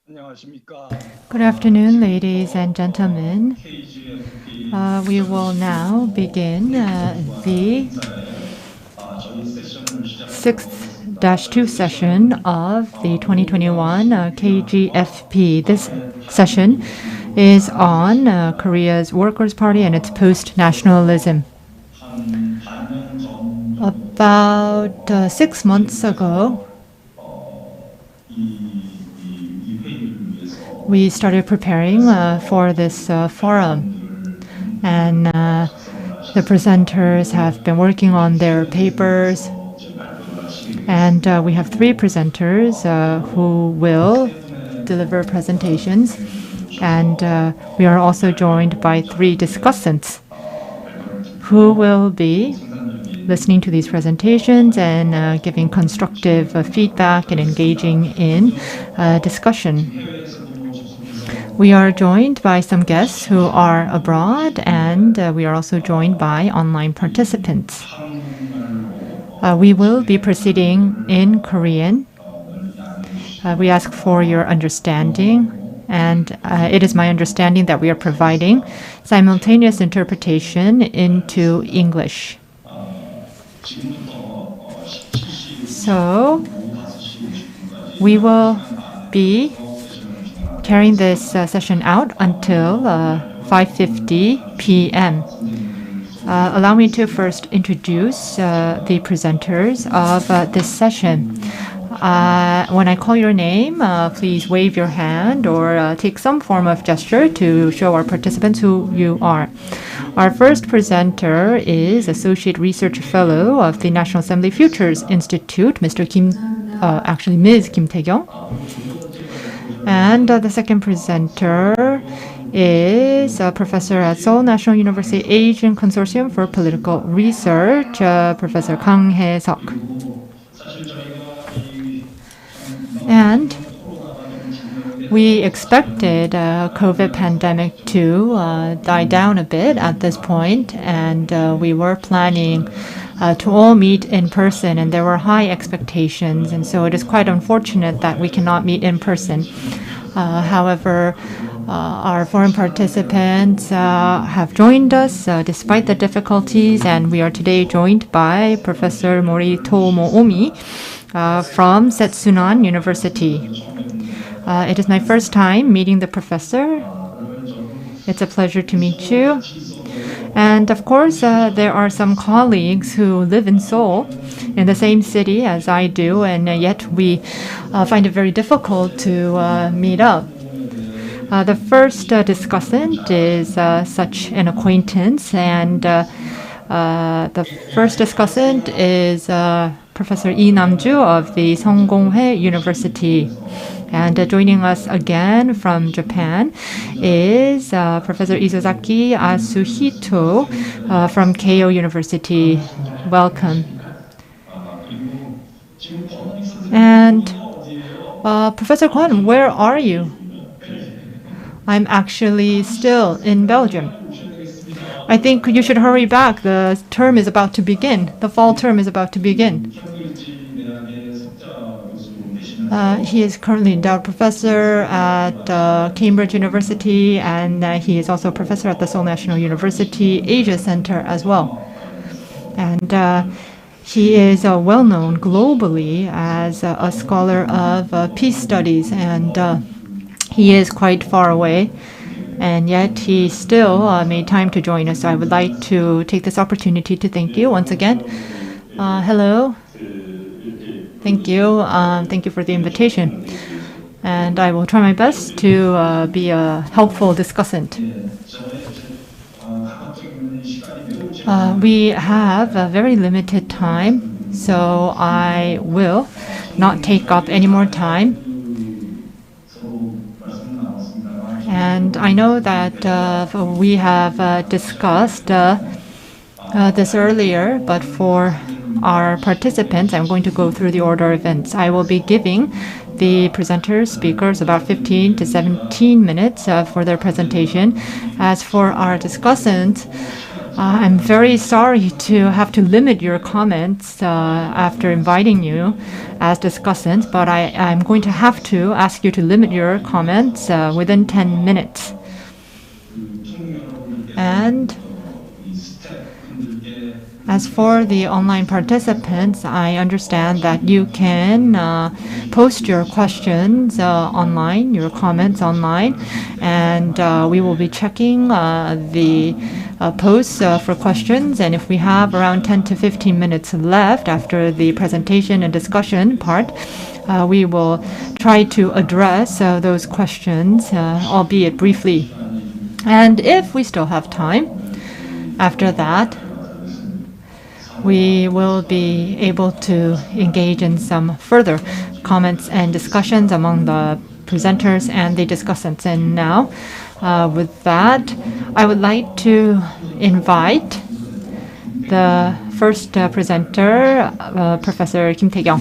Good afternoon, ladies and gentlemen. We will now begin the 6-2 session of the 2021 KGFP. This session is on Korea's Workers' Party and its post-nationalism. About 6 months ago, we started preparing for this forum, and the presenters have been working on their papers, and we have 3 presenters who will deliver presentations, and we are also joined by 3 discussants who will be listening to these presentations and giving constructive feedback and engaging in discussion. We are joined by some guests who are abroad, and we are also joined by online participants. We will be proceeding in Korean. We ask for your understanding, and it is my understanding that we are providing simultaneous interpretation into English. So, we will be carrying this session out until 5:50 p.m. Allow me to first introduce the presenters of this session. When I call your name, please wave your hand or take some form of gesture to show our participants who you are. Our first presenter is Associate Research Fellow of the National Assembly Futures Institute, Ms. Kim Taeyeon. And the second presenter is a professor at Seoul National University Asian Consortium for Political Research, Professor Kyung. And we expected COVID pandemic to die down a bit at this point, and we were planning to all meet in person, and there were high expectations, and so it is quite unfortunate that we cannot meet in person. However, our foreign participants have joined us despite the difficulties, and we are today joined by Professor Moritomo Omi from Setsunan University. It is my first time meeting the professor. It's a pleasure to meet you. And of course, there are some colleagues who live in Seoul, in the same city as I do, and yet we find it very difficult to meet up. The first discussant is such an acquaintance, and the first discussant is Professor Lee Namju of the Seongonghae University. And joining us again from Japan is Professor Isozaki Asuhito from Keio University. Welcome. And Professor Kwon, where are you? I'm actually still in Belgium. I think you should hurry back. The term is about to begin. The fall term is about to begin. He is currently endowed professor at Cambridge University, and he is also a professor at the Seoul National University Asia Center as well. And he is well known globally as a scholar of peace studies, and he is quite far away, and yet he still made time to join us. So I would like to take this opportunity to thank you once again. Hello. Thank you. Thank you for the invitation. And I will try my best to be a helpful discussant. We have a very limited time, so I will not take up any more time. And I know that we have discussed this earlier, but for our participants, I'm going to go through the order of events. I will be giving the presenters, speakers, about 15 to 17 minutes for their presentation. As for our discussants, I'm very sorry to have to limit your comments after inviting you as discussants, but I'm going to have to ask you to limit your comments within 10 minutes. And as for the online participants, I understand that you can post your questions online, your comments online, and we will be checking the posts for questions. And if we have around 10 to 15 minutes left after the presentation and discussion part, we will try to address those questions, albeit briefly. And if we still have time after that, we will be able to engage in some further comments and discussions among the presenters and the discussants. And now, with that, I would like to invite the first presenter, Professor Kim Taeyeon.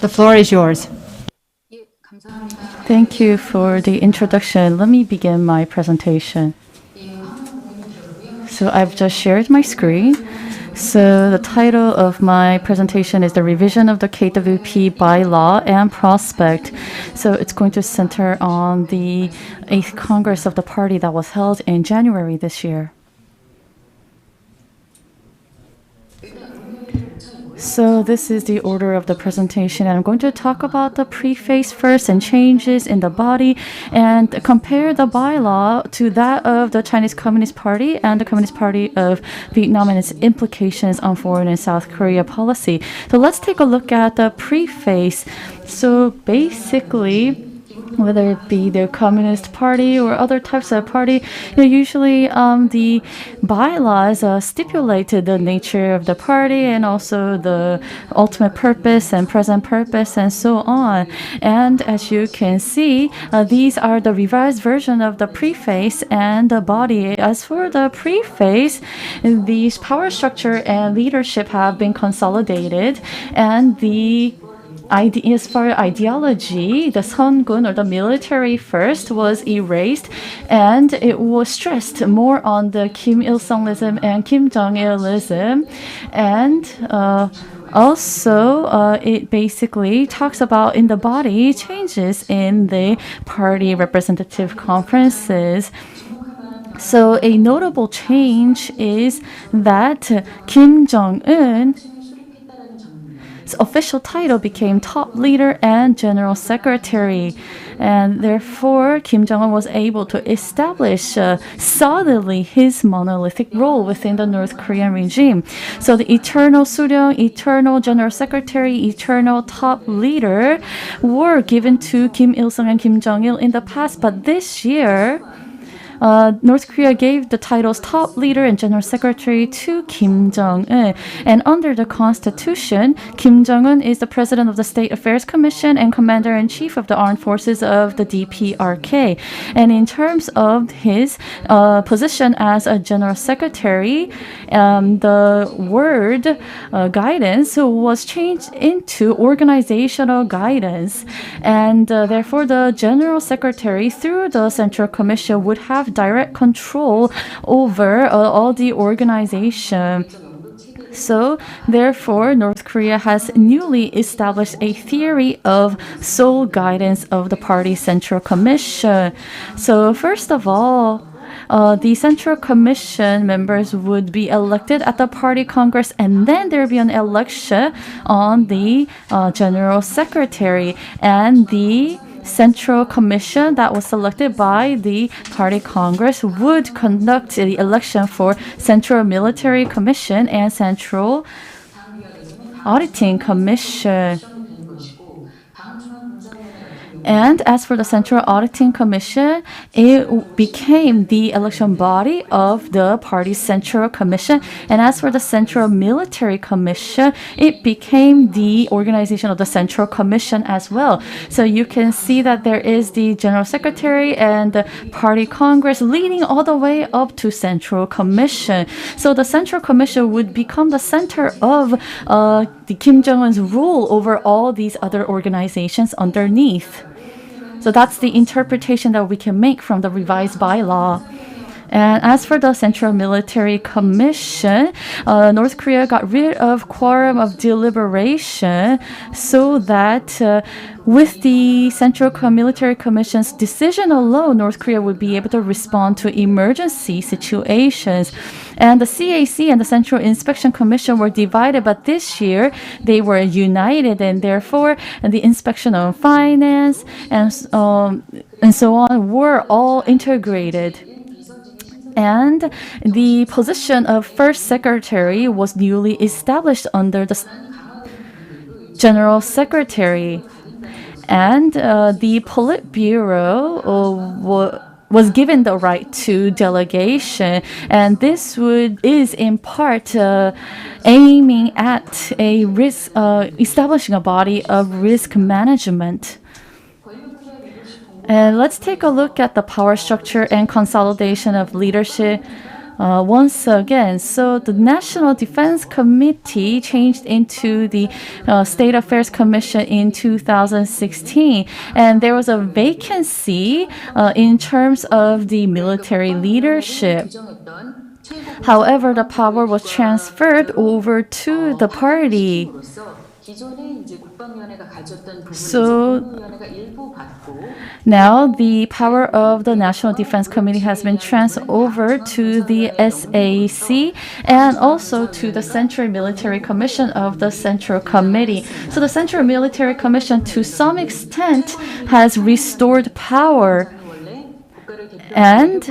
The floor is yours. Thank you for the introduction. Let me begin my presentation. So I've just shared my screen. So the title of my presentation is The Revision of the KWP Bylaw and Prospect. So it's going to center on the 8th Congress of the party that was held in January this year. So this is the order of the presentation, and I'm going to talk about the preface first and changes in the body and compare the bylaw to that of the Chinese Communist Party and the Communist Party of Vietnam and its implications on foreign and South Korea policy. So let's take a look at the preface. So basically, whether it be the Communist Party or other types of party, usually the bylaws stipulated the nature of the party and also the ultimate purpose and present purpose and so on. And as you can see, these are the revised version of the preface and the body. As for the preface, these power structure and leadership have been consolidated, and as for ideology, the Sungun or the military first was erased, and it was stressed more on the Kim Il-sungism and Kim Jong-ilism, and also it basically talks about in the body changes in the party representative conferences. So a notable change is that Kim Jong-un's official title became top leader and general secretary, and therefore Kim Jong-un was able to establish solidly his monolithic role within the North Korean regime. So the eternal Suryong, eternal general secretary, eternal top leader were given to Kim Il-sung and Kim Jong-il in the past, but this year North Korea gave the titles top leader and general secretary to Kim Jong-un. And under the constitution, Kim Jong-un is the president of the State Affairs Commission and commander-in-chief of the armed forces of the DPRK. And in terms of his position as a general secretary, the word guidance was changed into organizational guidance. And therefore, the general secretary through the Central Commission would have direct control over all the organization. So, therefore, North Korea has newly established a theory of sole guidance of the party Central Commission. So, first of all, the Central Commission members would be elected at the party congress, and then there will be an election on the general secretary, and the Central Commission that was selected by the Party Congress would conduct the election for Central Military Commission and Central Auditing Commission. And as for the Central Auditing Commission, it became the election body of the party's Central Commission. And as for the Central Military Commission, it became the organization of the Central Commission as well. So you can see that there is the General Secretary and the Party Congress leading all the way up to Central Commission. So the Central Commission would become the center of the Kim Jong-un's rule over all these other organizations underneath. So that's the interpretation that we can make from the revised bylaw. And as for the Central Military Commission, North Korea got rid of quorum of deliberation so that with the Central Military Commission's decision alone, North Korea would be able to respond to emergency situations. And the CAC and the Central Inspection Commission were divided, but this year they were united, and therefore the inspection of finance and so on were all integrated. And the position of first secretary was newly established under the general secretary. And the Politburo was given the right to delegation, and this is in part aiming at a risk, establishing a body of risk management. And let's take a look at the power structure and consolidation of leadership. Once again, so the National Defense Committee changed into the State Affairs Commission in 2016, and there was a vacancy in terms of the military leadership. However, the power was transferred over to the party. So now the power of the National Defense Committee has been transferred over to the SAC and also to the Central Military Commission of the Central Committee. So the Central Military Commission to some extent has restored power. And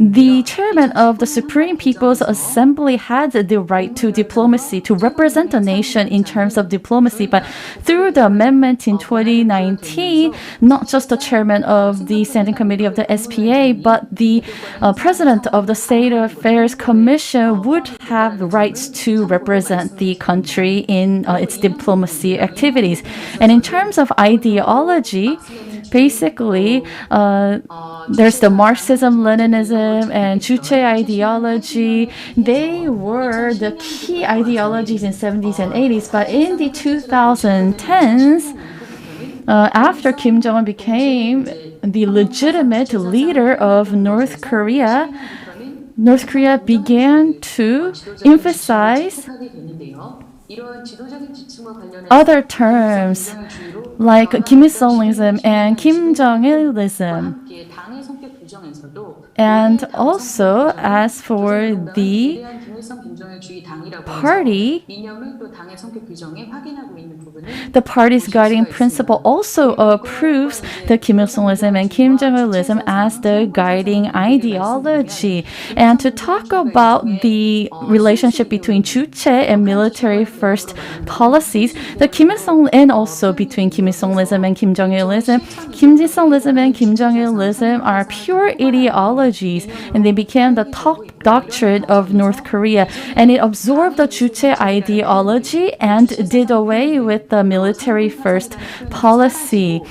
the chairman of the Supreme People's Assembly had the right to diplomacy, to represent the nation in terms of diplomacy. But through the amendment in 2019, not just the chairman of the Standing Committee of the SPA, but the president of the State Affairs Commission would have the rights to represent the country in its diplomacy activities. And in terms of ideology, basically, there's the Marxism, Leninism, and Juche ideology. They were the key ideologies in 70s and 80s, but in the 2010s, after Kim Jong-un became the legitimate leader of North Korea began to emphasize other terms like Kim Il-sungism and Kim Jong-ilism. And also, as for the party, the party's guiding principle also approves the Kim Il-sungism and Kim Jong-ilism as the guiding ideology. And to talk about the relationship between Juche and military first policies, the Kim Il-sung and also between Kim Il-sungism and Kim Jong-ilism, Kim Il-sungism and Kim Jong-ilism are pure ideologies, and they became the top doctrine of North Korea, and it absorbed the Juche ideology and did away with the military first policy.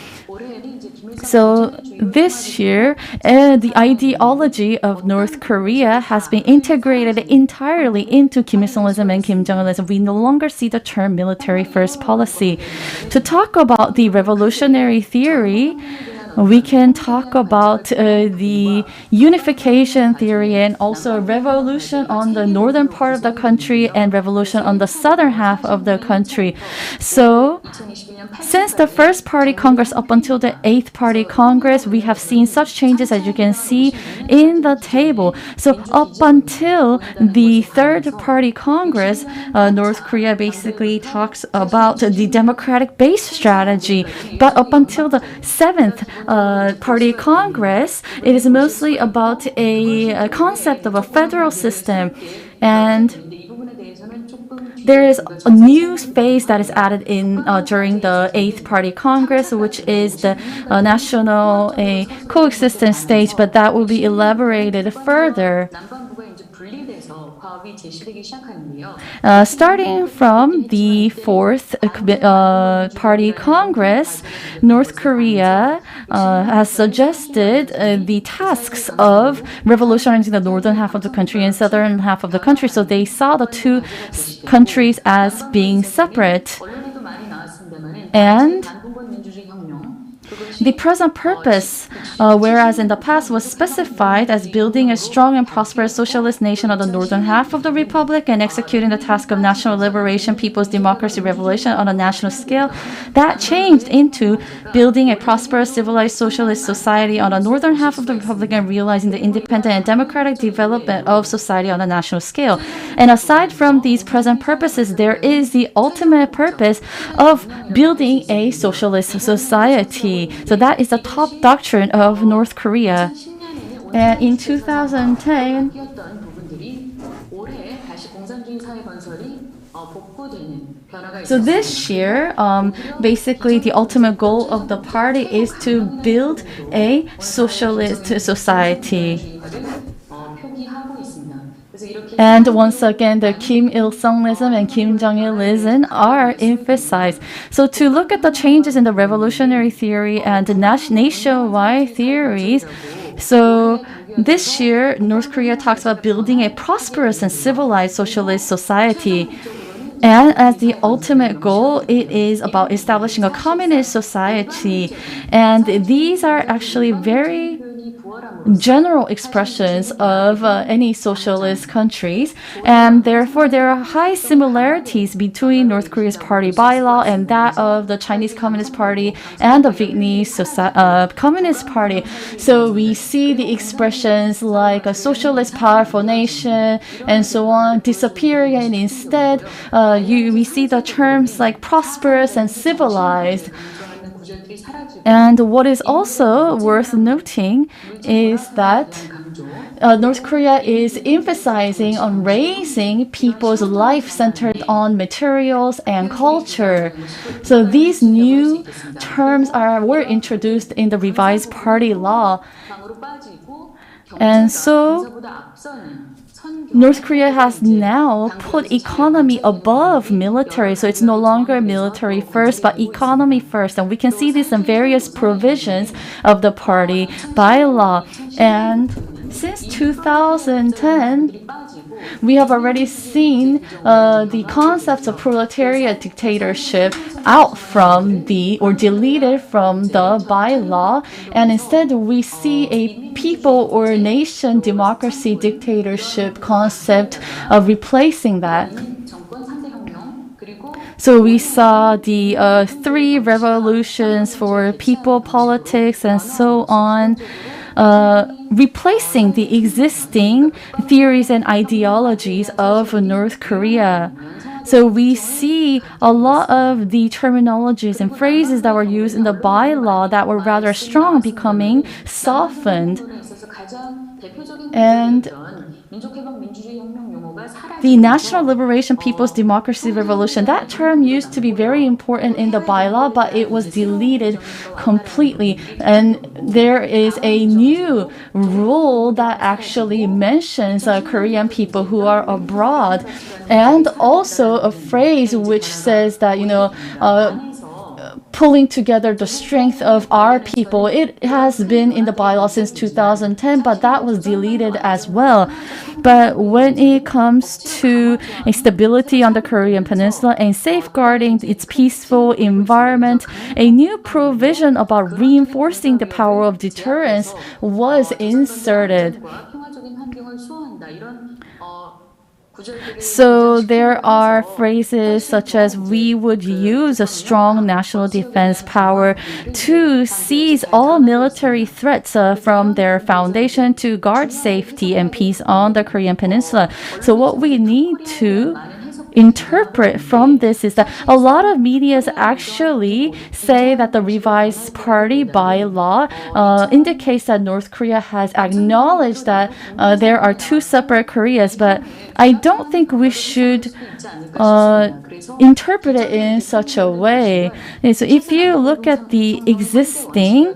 So this year, the ideology of North Korea has been integrated entirely into Kim Il-sungism and Kim Jong-ilism. We no longer see the term military first policy. To talk about the revolutionary theory, we can talk about the unification theory and also revolution on the northern part of the country and revolution on the southern half of the country. So, since the first party Congress up until the 8th party Congress, we have seen such changes as you can see in the table. So, up until the 3rd party Congress, North Korea basically talks about the democratic base strategy. But up until the 7th party Congress, it is mostly about a concept of a federal system. And there is a new phase that is added in during the 8th Party Congress, which is the national coexistence stage, but that will be elaborated further. Starting from the 4th Party Congress, North Korea has suggested the tasks of revolutionizing the northern half of the country and southern half of the country. So they saw the two countries as being separate. And The present purpose, whereas in the past was specified as building a strong and prosperous socialist nation on the northern half of the republic and executing the task of national liberation, people's democracy revolution on a national scale, that changed into building a prosperous, civilized socialist society on the northern half of the republic and realizing the independent and democratic development of society on a national scale. And aside from these present purposes, there is the ultimate purpose of building a socialist society. So that is the top doctrine of North Korea. And in 2010, so this year, basically the ultimate goal of the party is to build a socialist society. And once again, the Kim Il-sungism and Kim Jong-ilism are emphasized. So to look at the changes in the revolutionary theory and the nationwide theories, so this year, North Korea talks about building a prosperous and civilized socialist society. And as the ultimate goal, it is about establishing a communist society. And these are actually very general expressions of any socialist countries, and therefore there are high similarities between North Korea's party bylaw and that of the Chinese Communist Party and the Vietnamese Communist Party. So we see the expressions like a socialist powerful nation and so on disappearing, and instead we see the terms like prosperous and civilized. And what is also worth noting is that North Korea is emphasizing on raising people's life centered on materials and culture. So these new terms were introduced in the revised party law. And so North Korea has now put economy above military, so it's no longer military first, but economy first. And we can see this in various provisions of the party bylaw. And since 2010, we have already seen the concepts of proletariat dictatorship out from or deleted from the bylaw, and instead we see a people or nation democracy dictatorship concept of replacing that. So we saw the 3 revolutions for people, politics, and so on, replacing the existing theories and ideologies of North Korea. So we see a lot of the terminologies and phrases that were used in the bylaw that were rather strong becoming softened. And the National Liberation People's Democracy Revolution, that term used to be very important in the bylaw, but it was deleted completely. And there is a new rule that actually mentions Korean people who are abroad, and also a phrase which says that, pulling together the strength of our people. It has been in the bylaw since 2010, but that was deleted as well. But when it comes to stability on the Korean Peninsula and safeguarding its peaceful environment, a new provision about reinforcing the power of deterrence was inserted. So there are phrases such as we would use a strong national defense power to seize all military threats from their foundation to guard safety and peace on the Korean Peninsula. So what we need to interpret from this is that a lot of medias actually say that the revised party bylaw indicates that North Korea has acknowledged that there are 2 separate Koreas, but I don't think we should interpret it in such a way. And so if you look at the existing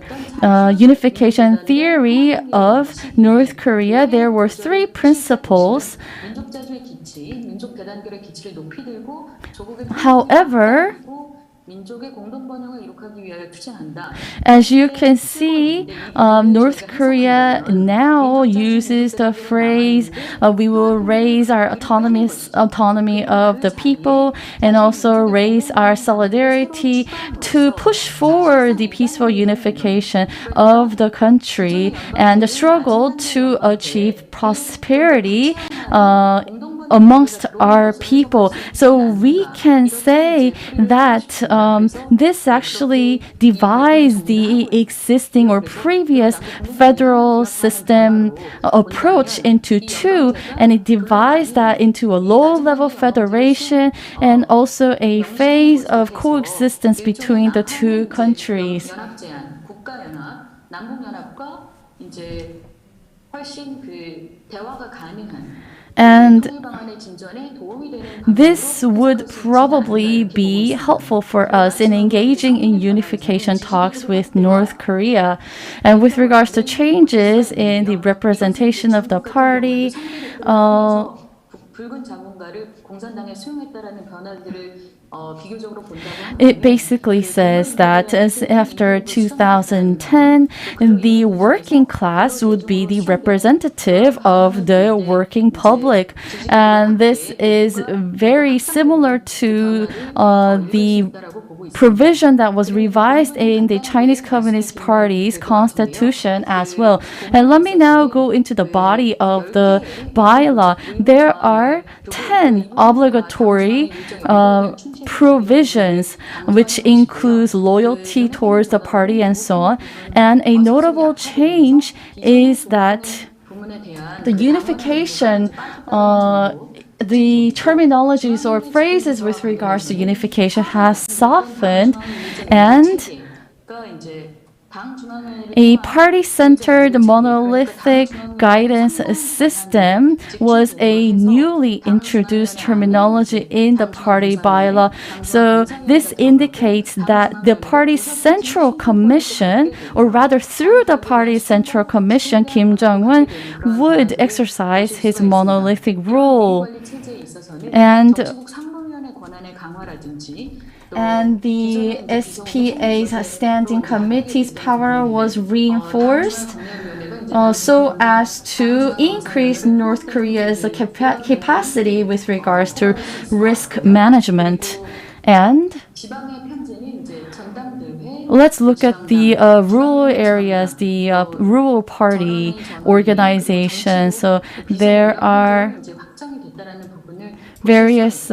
unification theory of North Korea, there were 3 principles. However, As you can see, North Korea now uses the phrase, we will raise our autonomy of the people and also raise our solidarity to push forward the peaceful unification of the country and the struggle to achieve prosperity amongst our people. So we can say that this actually divides the existing or previous federal system approach into two, and it divides that into a low-level federation and also a phase of coexistence between the two countries. And this would probably be helpful for us in engaging in unification talks with North Korea. And with regards to changes in the representation of the party, it basically says that as after 2010, the working class would be the representative of the working public. And this is very similar to the provision that was revised in the Chinese Communist Party's constitution as well. And let me now go into the body of the bylaw. There are 10 obligatory provisions, which includes loyalty towards the party and so on. And a notable change is that the unification, the terminologies or phrases with regards to unification has softened, and a party-centered monolithic guidance system was a newly introduced terminology in the party bylaw. So this indicates that the party's central commission, or rather through the party's central commission, Kim Jong-un would exercise his monolithic role. And the SPA's standing committee's power was reinforced so as to increase North Korea's capacity with regards to risk management. And let's look at the rural areas, the rural party organization. So there are various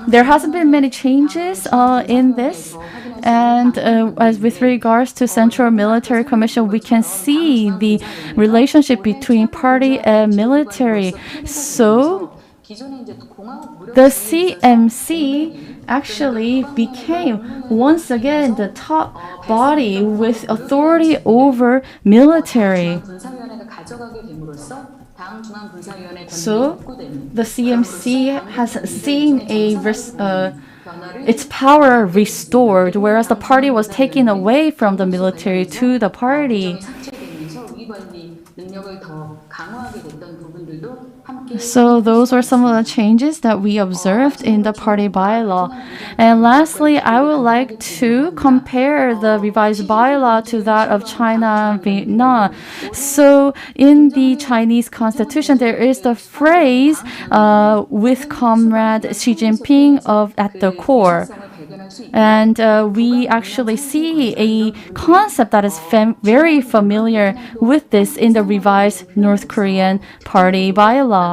there hasn't been many changes in this. And as with regards to Central Military Commission, we can see the relationship between party and military. So the CMC actually became once again the top body with authority over military. So the CMC has seen its power restored, whereas the party was taken away from the military to the party. So those are some of the changes that we observed in the party bylaw. And lastly, I would like to compare the revised bylaw to that of China and Vietnam. So in the Chinese constitution, there is the phrase with Comrade Xi Jinping at the core. And we actually see a concept that is very familiar with this in the revised North Korean party bylaw.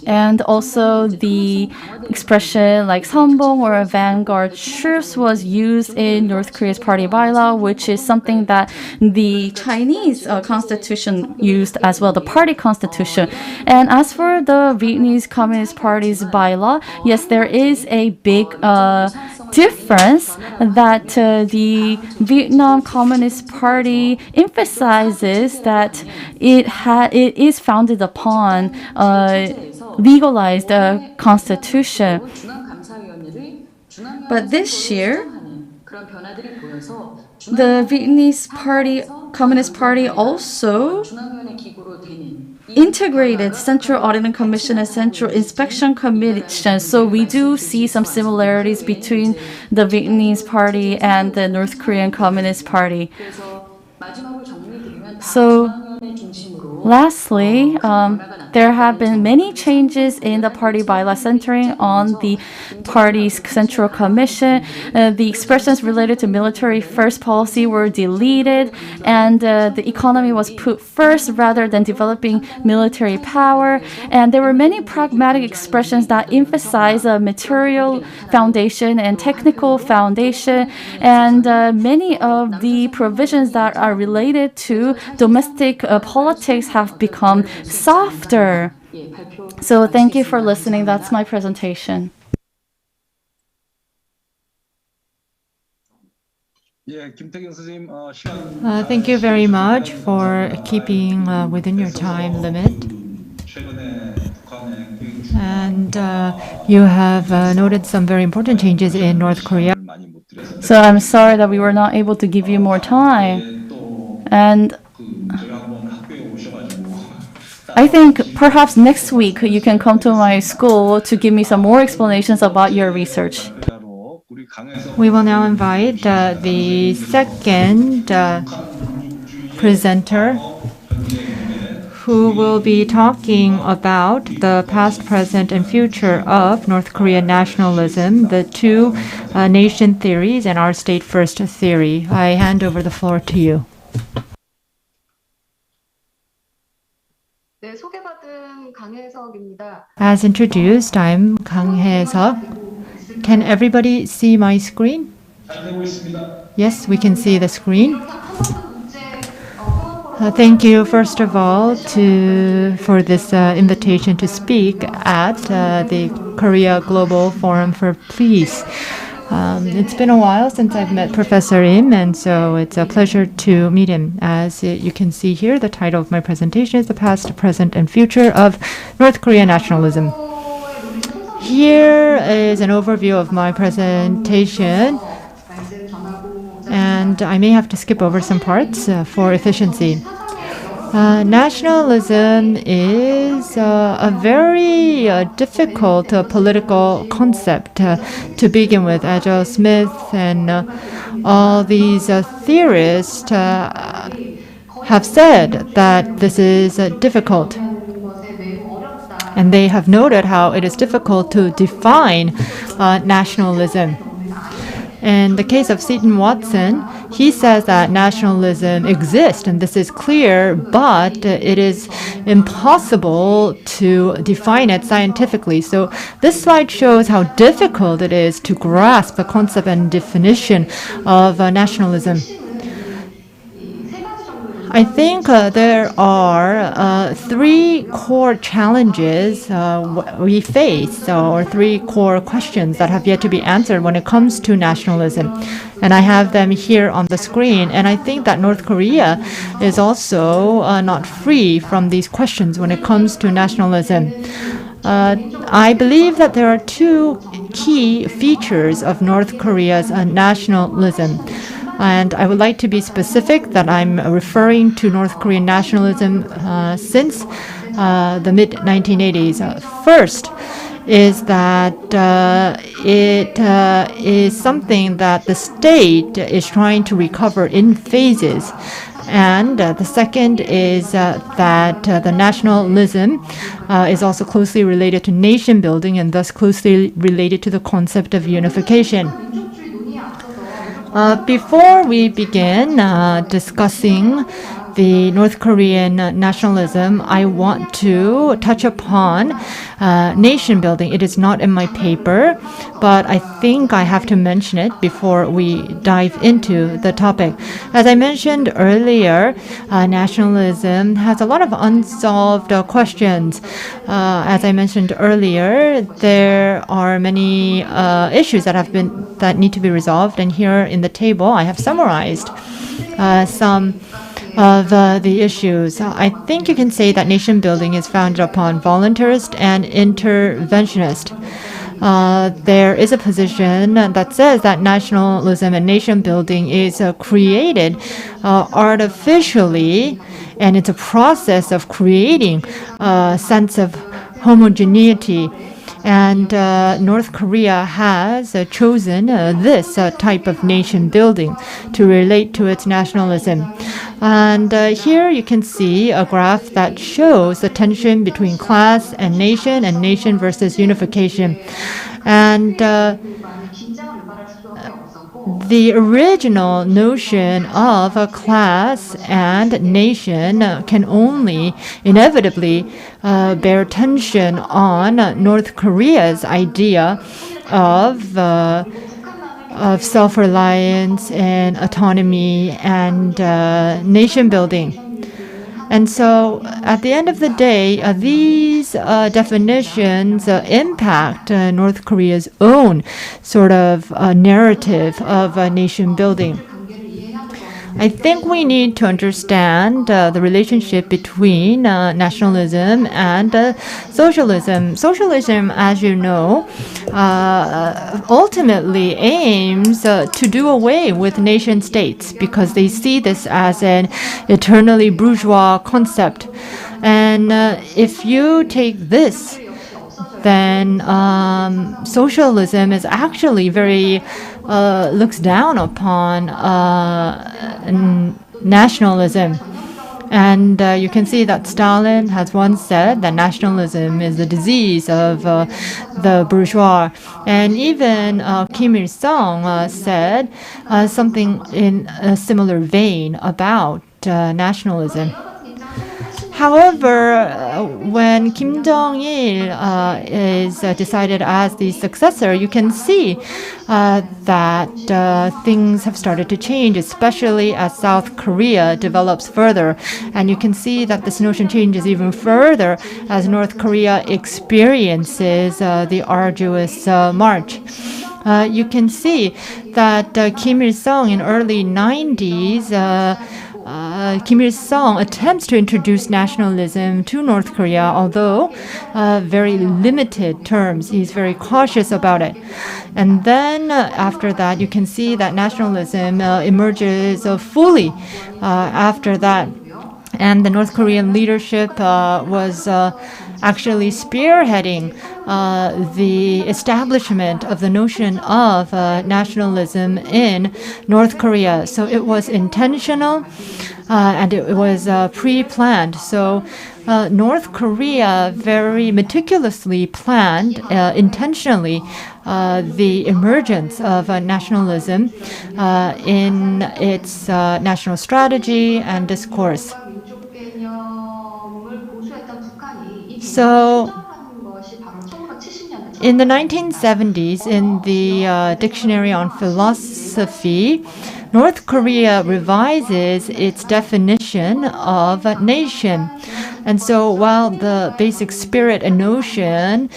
And also the expression like 선봉 or vanguard troops was used in North Korea's party bylaw, which is something that the Chinese constitution used as well, the party constitution. And as for the Vietnamese Communist Party's bylaw, yes, there is a big difference that the Vietnam Communist Party emphasizes that it is founded upon legalized constitution. But this year, the Vietnamese Communist Party also integrated Central Auditing Commission and Central Inspection Commission. So we do see some similarities between the Vietnamese Party and the North Korean Communist Party. So lastly, there have been many changes in the party bylaw centering on the party's central commission. The expressions related to military first policy were deleted, and the economy was put first rather than developing military power. And there were many pragmatic expressions that emphasize a material foundation and technical foundation, and many of the provisions that are related to domestic politics have become softer. So thank you for listening. That's my presentation. Thank you very much for keeping within your time limit. And you have noted some very important changes in North Korea. So I'm sorry that we were not able to give you more time. And I think perhaps next week you can come to my school to give me some more explanations about your research. We will now invite the second presenter who will be talking about the past, present, and future of North Korean nationalism, the two nation theories and our state first theory. I hand over the floor to you. As introduced, I'm Kang Hae-seok. Can everybody see my screen? Yes, we can see the screen. Thank you, first of all, for this invitation to speak at the Korea Global Forum for Peace. It's been a while since I've met Professor Im, and so it's a pleasure to meet him. As you can see here, the title of my presentation is The Past, Present, and Future of North Korean Nationalism. Here is an overview of my presentation, and I may have to skip over some parts for efficiency. Nationalism is a very difficult political concept to begin with. Agile Smith and all these theorists have said that this is difficult. And they have noted how it is difficult to define nationalism. In the case of Seton Watson, he says that nationalism exists, and this is clear, but it is impossible to define it scientifically. So this slide shows how difficult it is to grasp the concept and definition of nationalism. I think there are three core challenges we face, or three core questions that have yet to be answered when it comes to nationalism. And I have them here on the screen. And I think that North Korea is also not free from these questions when it comes to nationalism. I believe that there are two key features of North Korea's nationalism. And I would like to be specific that I'm referring to North Korean nationalism since the mid-1980s. First is that it is something that the state is trying to recover in phases. And the second is that the nationalism is also closely related to nation building and thus closely related to the concept of unification. Before we begin discussing the North Korean nationalism, I want to touch upon nation building. It is not in my paper, but I think I have to mention it before we dive into the topic. As I mentioned earlier, nationalism has a lot of unsolved questions. As I mentioned earlier, there are many issues that need to be resolved, and here in the table I have summarized some of the issues. I think you can say that nation building is founded upon voluntarist and interventionist. there is a position that says that nationalism and nation building is created artificially, and it's a process of creating a sense of homogeneity. And North Korea has chosen this type of nation building to relate to its nationalism. And here you can see a graph that shows the tension between class and nation versus unification. And the original notion of a class and nation can only inevitably bear tension on North Korea's idea of self-reliance and autonomy and nation building. And so at the end of the day, these definitions impact North Korea's own sort of narrative of nation building. I think we need to understand the relationship between nationalism and socialism. Socialism, as you know, ultimately aims to do away with nation states because they see this as an eternally bourgeois concept. And if you take this, then socialism is actually very looks down upon nationalism. And you can see that Stalin has once said that nationalism is the disease of the bourgeois. And even Kim Il-sung said something in a similar vein about nationalism. However, when Kim Jong-il is decided as the successor, you can see that things have started to change, especially as South Korea develops further. And you can see that this notion changes even further as North Korea experiences the arduous march. You can see that Kim Il-sung in early 90s Kim Il-sung attempts to introduce nationalism to North Korea, although very limited terms. He's very cautious about it. And then after that, you can see that nationalism emerges fully after that. And the North Korean leadership was actually spearheading the establishment of the notion of nationalism in North Korea. So it was intentional and it was pre-planned. So North Korea very meticulously planned intentionally the emergence of nationalism in its national strategy and discourse. So in the 1970s, in the Dictionary on Philosophy, North Korea revises its definition of a nation. And so while the basic spirit and notion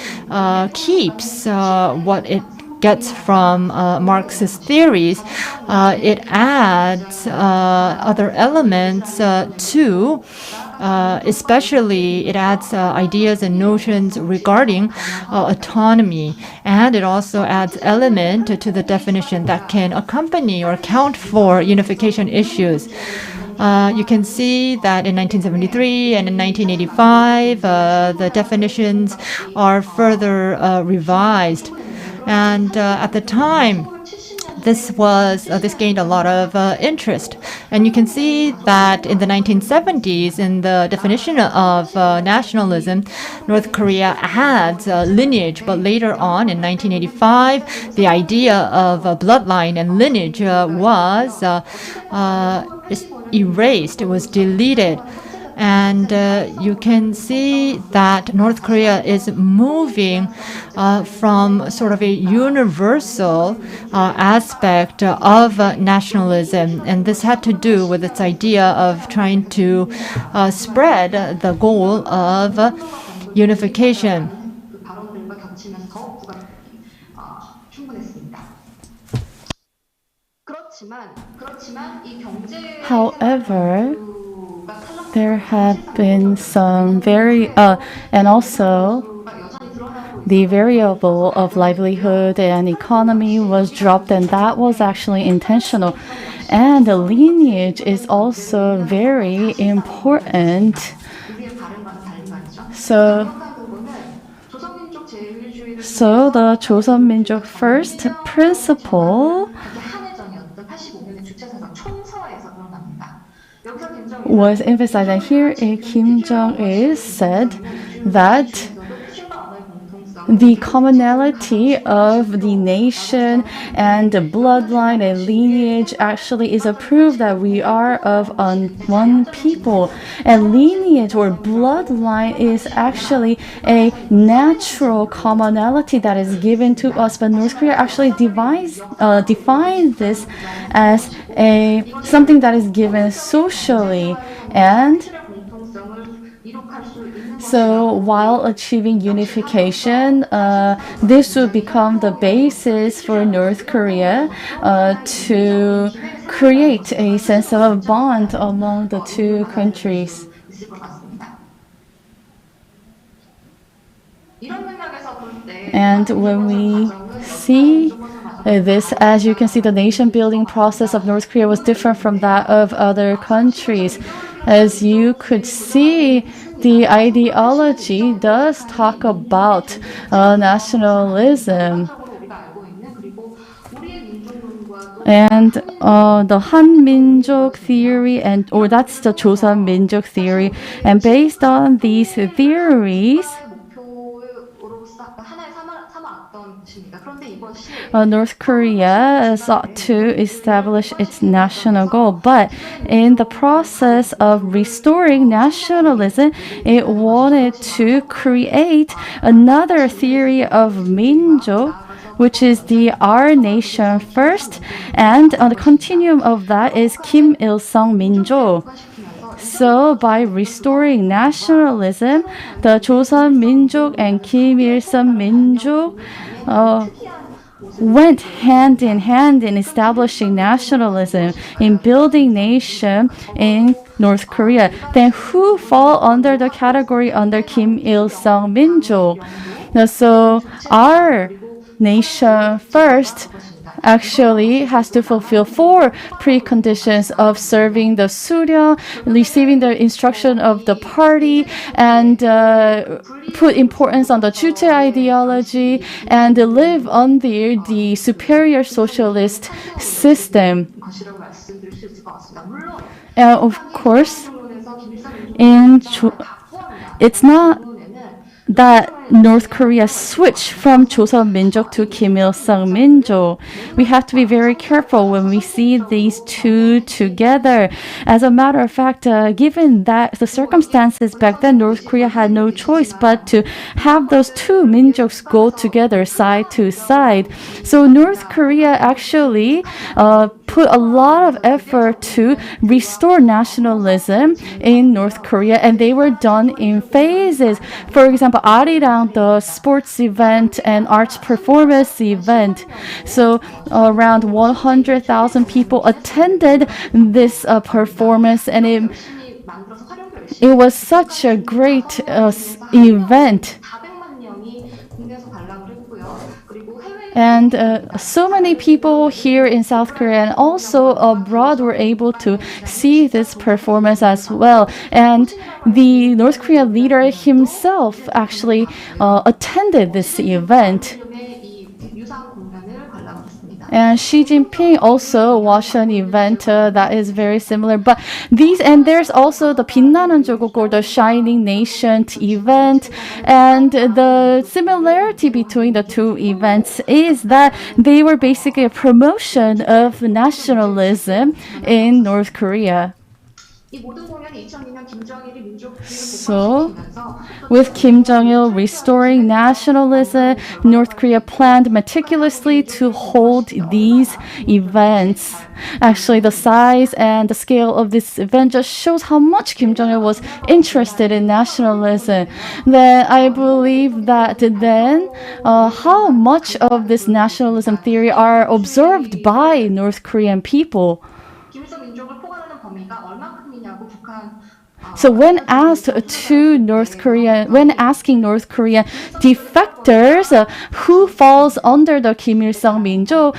keeps what it gets from Marxist theories, it adds other elements to especially it adds ideas and notions regarding autonomy, and it also adds element to the definition that can accompany or account for unification issues. You can see that in 1973 and in 1985, the definitions are further revised. And at the time, this gained a lot of interest. And you can see that in the 1970s, in the definition of nationalism, North Korea adds lineage. But later on, in 1985, the idea of bloodline and lineage was erased. It was deleted. And you can see that North Korea is moving from sort of a universal aspect of nationalism. And this had to do with its idea of trying to spread the goal of unification. However, there have been some very, and also the variable of livelihood and economy was dropped, and that was actually intentional. And the lineage is also very important. So the 조선민족 first principle was emphasized, and here Kim Jong-il said that the commonality of the nation and the bloodline and lineage actually is a proof that we are of one people. And lineage or bloodline is actually a natural commonality that is given to us, but North Korea actually defines this as something that is given socially. And so while achieving unification, this would become the basis for North Korea to create a sense of a bond among the two countries. And when we see this, as you can see, the nation building process of North Korea was different from that of other countries. As you could see, the ideology does talk about nationalism. And the Han-Min족 theory, or that's the Joseon-Min족 theory. And based on these theories, North Korea sought to establish its national goal, but in the process of restoring nationalism, it wanted to create another theory of Min족, which is the our nation first, and on the continuum of that is Kim Il-sung Min족. So by restoring nationalism, the Joseon Min족 and Kim Il-sung Min족 went hand in hand in establishing nationalism, in building nation in North Korea. Then who fall under the category under Kim Il-sung Min족? So our nation first actually has to fulfill 4 preconditions of serving the Surya, receiving the instruction of the party, and put importance on the Juche ideology, and live under the superior socialist system. And of course, it's not that North Korea switched from Joseon Min족 to Kim Il-sung Min족. We have to be very careful when we see these two together. As a matter of fact, given that the circumstances back then, North Korea had no choice but to have those two Minjoks go together side to side. So North Korea actually put a lot of effort to restore nationalism in North Korea, and they were done in phases. For example, Arirang, the sports event and arts performance event. So around 100,000 people attended this performance, and it was such a great event. And so many people here in South Korea and also abroad were able to see this performance as well. And the North Korean leader himself actually attended this event. And Xi Jinping also watched an event that is very similar. But there's also the 빛나는 조국, or the Shining Nation event. And the similarity between the two events is that they were basically a promotion of nationalism in North Korea. So, with Kim Jong-il restoring nationalism, North Korea planned meticulously to hold these events. Actually, the size and the scale of this event just shows how much Kim Jong-il was interested in nationalism. Then I believe that how much of this nationalism theory are observed by North Korean people. So when asking North Korean defectors who falls under the Kim Il-sung Minjo,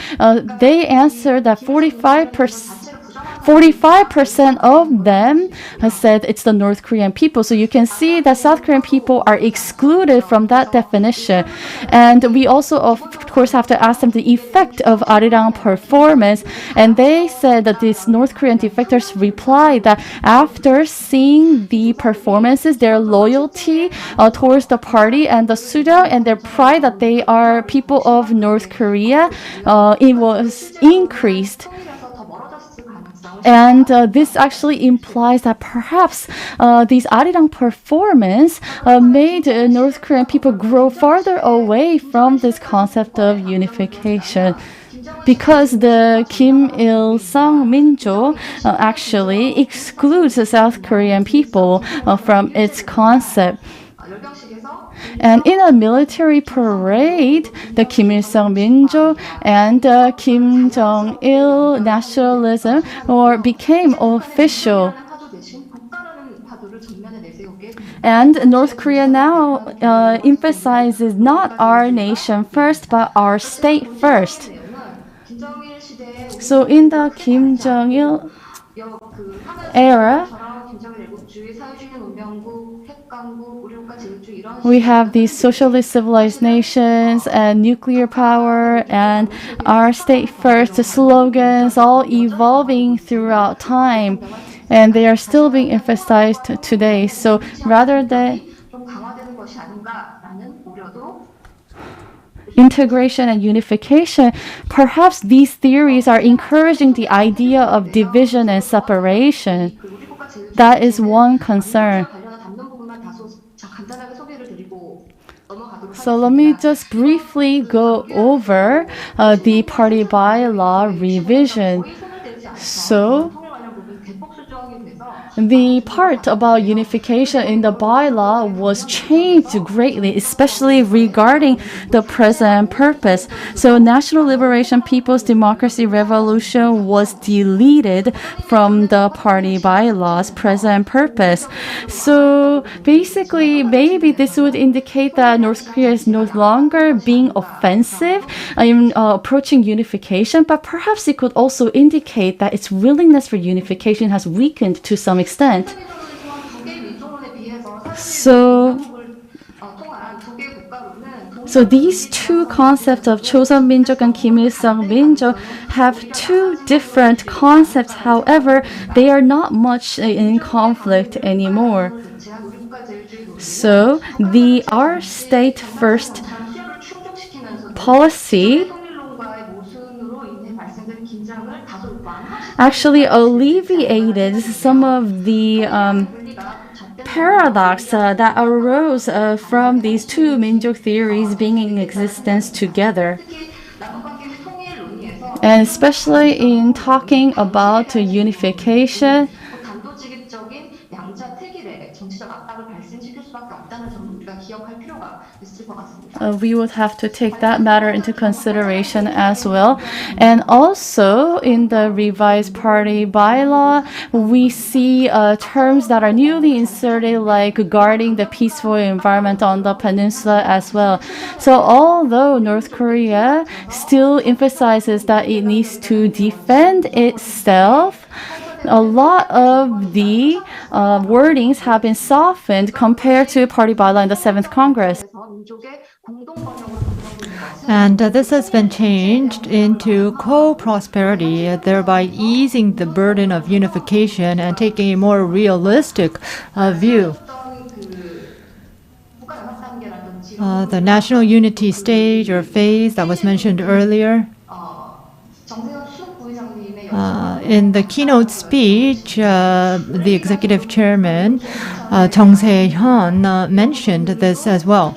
they answered that 45% of them said it's the North Korean people. So you can see that South Korean people are excluded from that definition. And we also, of course, have to ask them the effect of Arirang performance. And they said that these North Korean defectors replied that after seeing the performances, their loyalty towards the party and the Sudang and their pride that they are people of North Korea, it was increased. And this actually implies that perhaps these Arirang performance made North Korean people grow farther away from this concept of unification. Because the Kim Il-sung Minjo actually excludes the South Korean people from its concept. And in a military parade, the Kim Il-sung Minjo and Kim Jong-il nationalism became official. And North Korea now emphasizes not our nation first, but our state first. So in the Kim Jong-il era, we have these socialist civilized nations and nuclear power and our state first slogans all evolving throughout time. And they are still being emphasized today. So rather than integration and unification, perhaps these theories are encouraging the idea of division and separation. That is one concern. So let me just briefly go over the party bylaw revision. So the part about unification in the bylaw was changed greatly, especially regarding the present purpose. So National Liberation People's Democracy Revolution was deleted from the party bylaws present purpose. So basically, maybe this would indicate that North Korea is no longer being offensive in approaching unification, but perhaps it could also indicate that its willingness for unification has weakened to some extent. So these two concepts of Chosun Min족 and Kim Il-sung Min족 have two different concepts. However, they are not much in conflict anymore. So the our state first policy actually alleviated some of the paradox that arose from these two Min족 theories being in existence together. And especially in talking about unification, we would have to take that matter into consideration as well. And also in the revised party bylaw, we see terms that are newly inserted, like guarding the peaceful environment on the peninsula as well. So although North Korea still emphasizes that it needs to defend itself, a lot of the wordings have been softened compared to party bylaw in the 7th Congress. And this has been changed into co-prosperity, thereby easing the burden of unification and taking a more realistic view. The national unity stage or phase that was mentioned earlier. In the keynote speech, the executive chairman, Jung Se-hyun, mentioned this as well.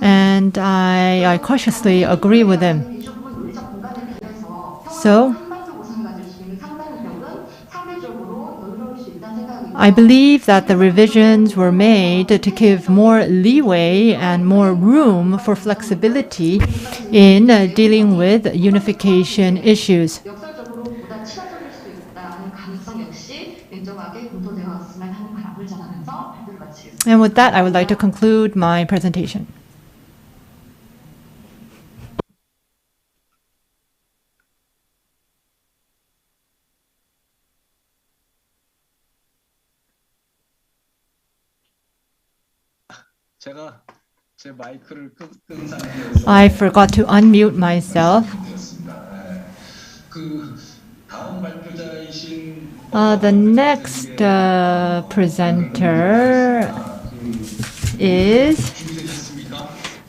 And I cautiously agree with him. So, I believe that the revisions were made to give more leeway and more room for flexibility in dealing with unification issues. And with that, I would like to conclude my presentation. I forgot to unmute myself. The next presenter is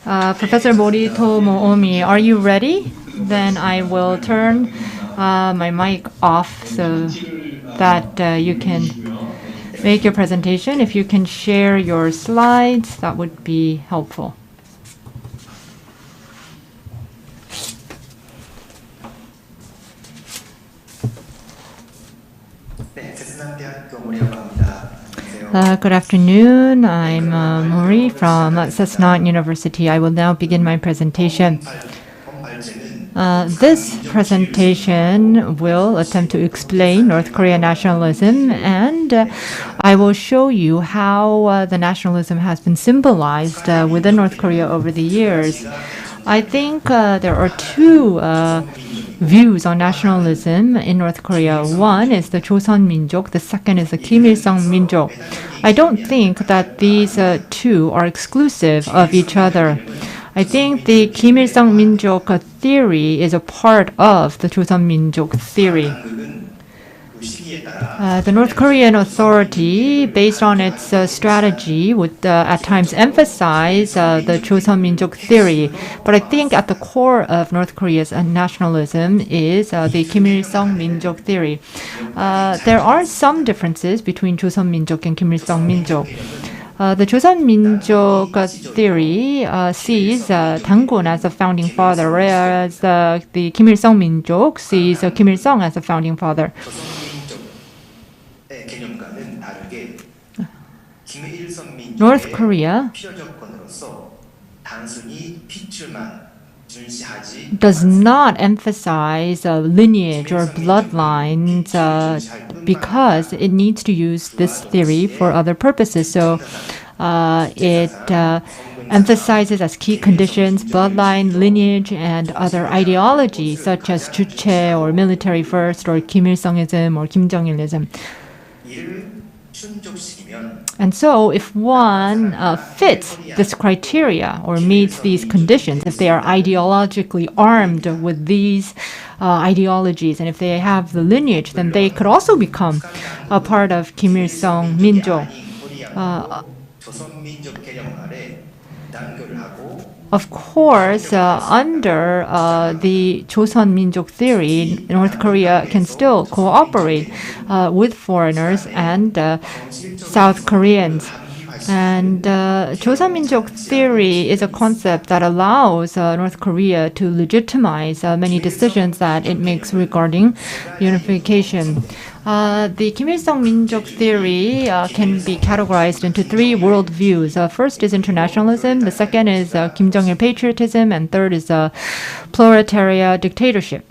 Professor Morito Moomi. Are you ready? Then I will turn my mic off so that you can make your presentation. If you can share your slides, that would be helpful. Good afternoon. I'm Mori from S6-2 University. I will now begin my presentation. This presentation will attempt to explain North Korean nationalism, and I will show you how the nationalism has been symbolized within North Korea over the years. I think there are two views on nationalism in North Korea. One is the Joseon Minjok, the second is the Kim Il-sung Minjok. I don't think that these two are exclusive of each other. I think the Kim Il-sung Minjok theory is a part of the Joseon Minjok theory. The North Korean Authority, based on its strategy, would at times emphasize the Joseon Minjok theory. But I think at the core of North Korea's nationalism is the Kim Il-sung Minjok theory. There are some differences between Joseon Minjok and Kim Il-sung Minjok. The Joseon Minjok theory sees Dangun as a founding father, whereas the Kim Il-sung Minjok sees Kim Il-sung as a founding father. North Korea does not emphasize lineage or bloodlines because it needs to use this theory for other purposes. So it emphasizes as key conditions bloodline, lineage, and other ideologies such as 주체 or military first or Kim Il-sungism or Kim Jong-ilism. And so if one fits this criteria or meets these conditions, if they are ideologically armed with these ideologies and if they have the lineage, then they could also become a part of Kim Il-sung Minjok. Of course, under the Joseon Minjok theory, North Korea can still cooperate with foreigners and South Koreans. And Joseon Minjok theory is a concept that allows North Korea to legitimize many decisions that it makes regarding unification. The Kim Il-sung Minjok theory can be categorized into three worldviews. First is internationalism, the second is Kim Jong-il patriotism, and third is proletariat dictatorship.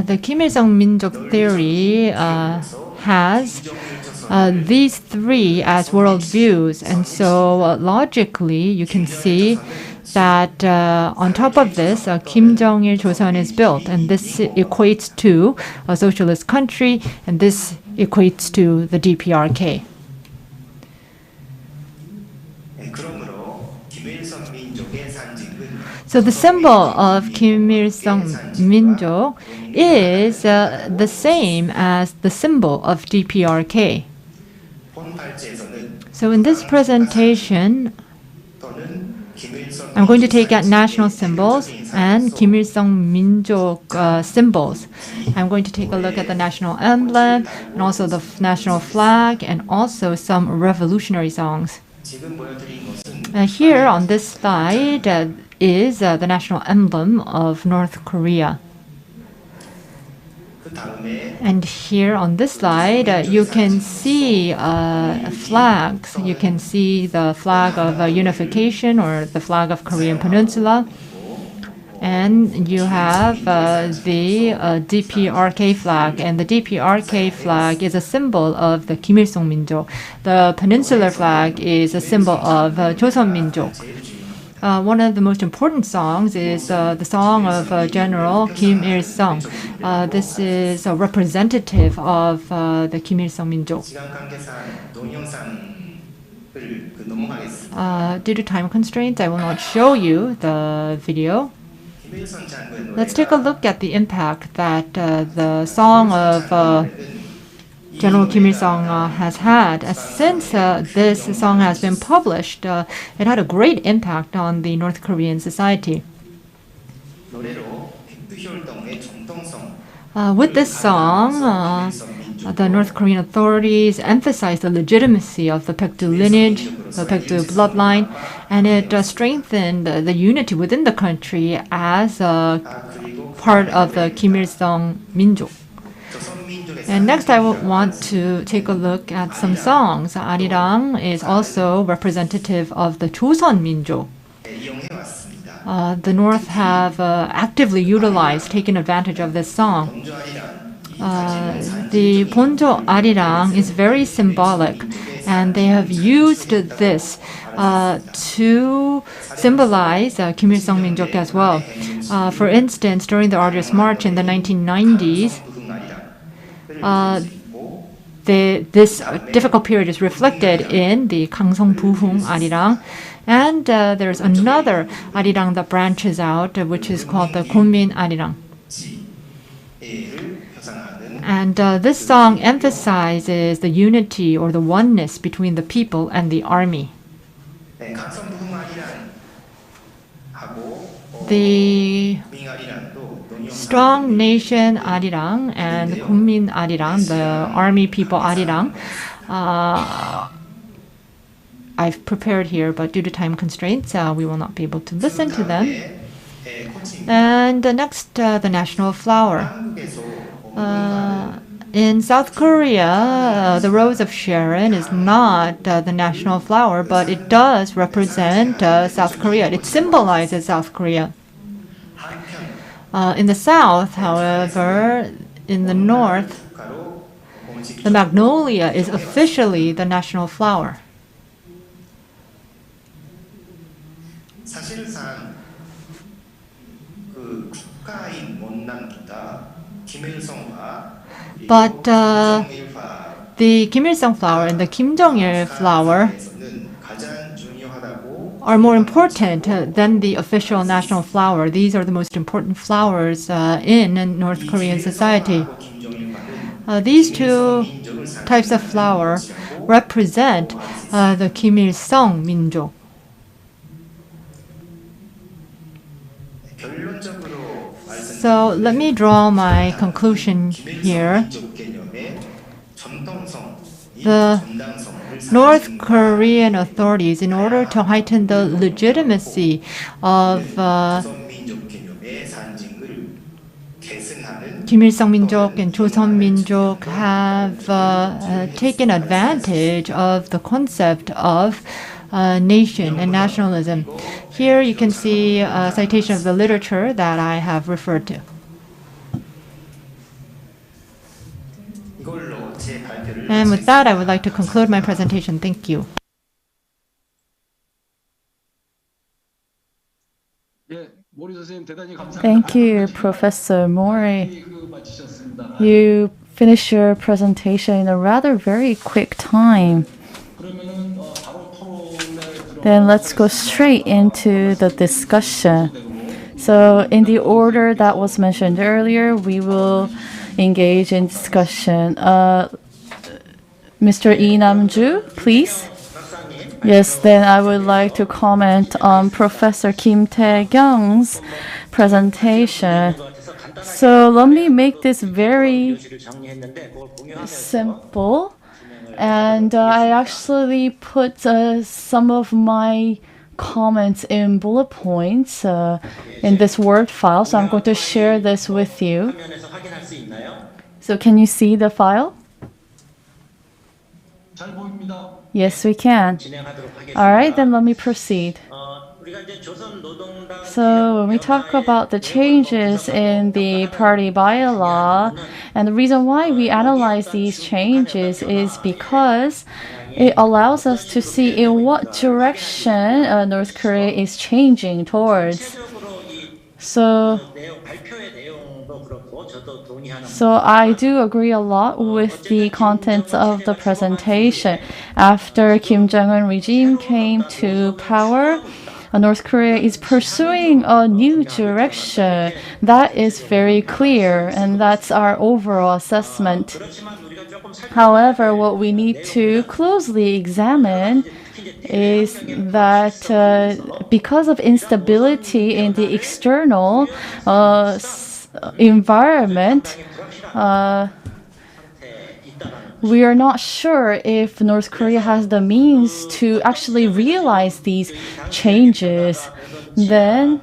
The Kim Il-sung Minjok theory has these three as worldviews, and so logically you can see that on top of this, Kim Jong-il Joseon is built, and this equates to a socialist country, and this equates to the DPRK. So the symbol of Kim Il-sung Minjok is the same as the symbol of DPRK. So in this presentation, I'm going to take out national symbols and Kim Il-sung Minjok symbols. I'm going to take a look at the national emblem and also the national flag and also some revolutionary songs. Here on this slide is the national emblem of North Korea. And here on this slide, you can see flags. You can see the flag of unification or the flag of Korean Peninsula. And you have the DPRK flag, and the DPRK flag is a symbol of the Kim Il-sung Min족. The peninsular flag is a symbol of Joseon Min족. One of the most important songs is the song of General Kim Il-sung. This is a representative of the Kim Il-sung Min족. Due to time constraints, I will not show you the video. Let's take a look at the impact that the song of General Kim Il-sung has had. Since this song has been published, it had a great impact on the North Korean society. With this song, the North Korean authorities emphasized the legitimacy of the Baekdu lineage, the Baekdu bloodline, and it strengthened the unity within the country as part of the Kim Il-sung Min족. And next I would want to take a look at some songs. Arirang is also representative of the Joseon Min족. The North have actively utilized, taken advantage of this song. The Bonjo Arirang is very symbolic, and they have used this to symbolize Kim Il-sung Min족 as well. For instance, during the Arduous March in the 1990s, this difficult period is reflected in the Kangsong Buhung Arirang. And there's another Arirang that branches out, which is called the Gonmin Arirang. And this song emphasizes the unity or the oneness between the people and the army. The Strong Nation Arirang and Gonmin Arirang, the army people Arirang, I've prepared here, but due to time constraints, we will not be able to listen to them. And next, the national flower. In South Korea, the Rose of Sharon is not the national flower, but it does represent South Korea. It symbolizes South Korea. In the South, however, in the North, the magnolia is officially the national flower. But the Kim Il-sung flower and the Kim Jong-il flower are more important than the official national flower. These are the most important flowers in North Korean society. These two types of flower represent the Kim Il-sung Min족. So let me draw my conclusion here. The North Korean authorities, in order to heighten the legitimacy of Kim Il-sung Min족 and Joseon Min족, have taken advantage of the concept of nation and nationalism. Here you can see a citation of the literature that I have referred to. And with that, I would like to conclude my presentation. Thank you. Thank you, Professor Mori. You finished your presentation in a rather very quick time. Then let's go straight into the discussion. So in the order that was mentioned earlier, we will engage in discussion. Mr. Lee Nam-ju, please. Yes, then I would like to comment on Professor Kim Taeyeon's presentation. So let me make this very simple. And I actually put some of my comments in bullet points in this Word file. So I'm going to share this with you. So can you see the file? Yes, we can. All right, then let me proceed. So when we talk about the changes in the party bylaw, and the reason why we analyze these changes is because it allows us to see in what direction North Korea is changing towards. So I do agree a lot with the contents of the presentation. After Kim Jong-un regime came to power, North Korea is pursuing a new direction. That is very clear, and that's our overall assessment. However, what we need to closely examine is that because of instability in the external environment, we are not sure if North Korea has the means to actually realize these changes. Then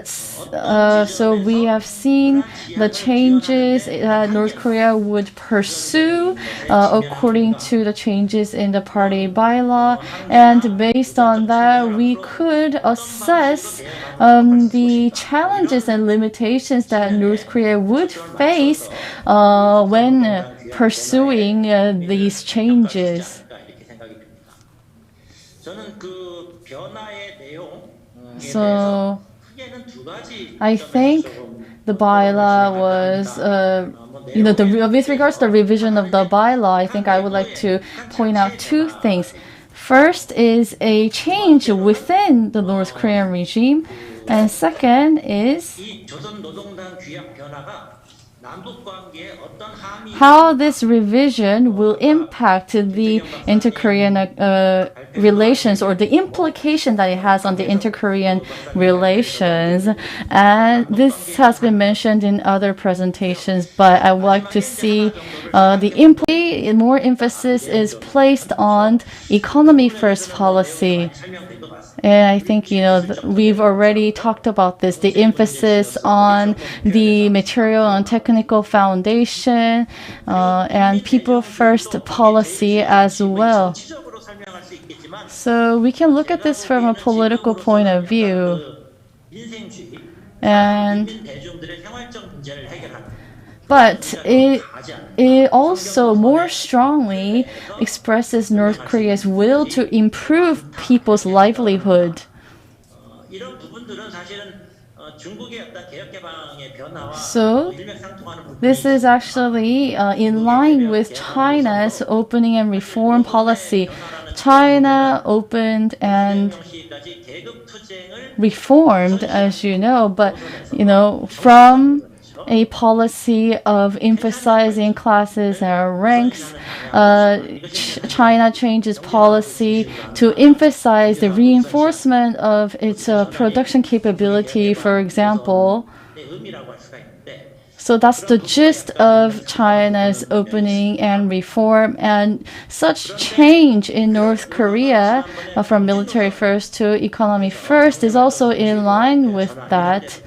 so we have seen the changes that North Korea would pursue according to the changes in the party bylaw, and based on that we could assess the challenges and limitations that North Korea would face when pursuing these changes. So I think the bylaw was, with regards to the revision of the bylaw, I think I would like to point out two things. First is a change within the North Korean regime, and second is how this revision will impact the inter-Korean relations, or the implication that it has on the inter-Korean relations. And this has been mentioned in other presentations, but I would like to see more emphasis is placed on economy first policy. And I think, we've already talked about this, the emphasis on the material and technical foundation and people first policy as well. So we can look at this from a political point of view. But it also more strongly expresses North Korea's will to improve people's livelihood. So this is actually in line with China's opening and reform policy. China opened and reformed, as you know, but from a policy of emphasizing classes and ranks, China changes policy to emphasize the reinforcement of its production capability, for example. So that's the gist of China's opening and reform, and such change in North Korea from military first to economy first is also in line with that.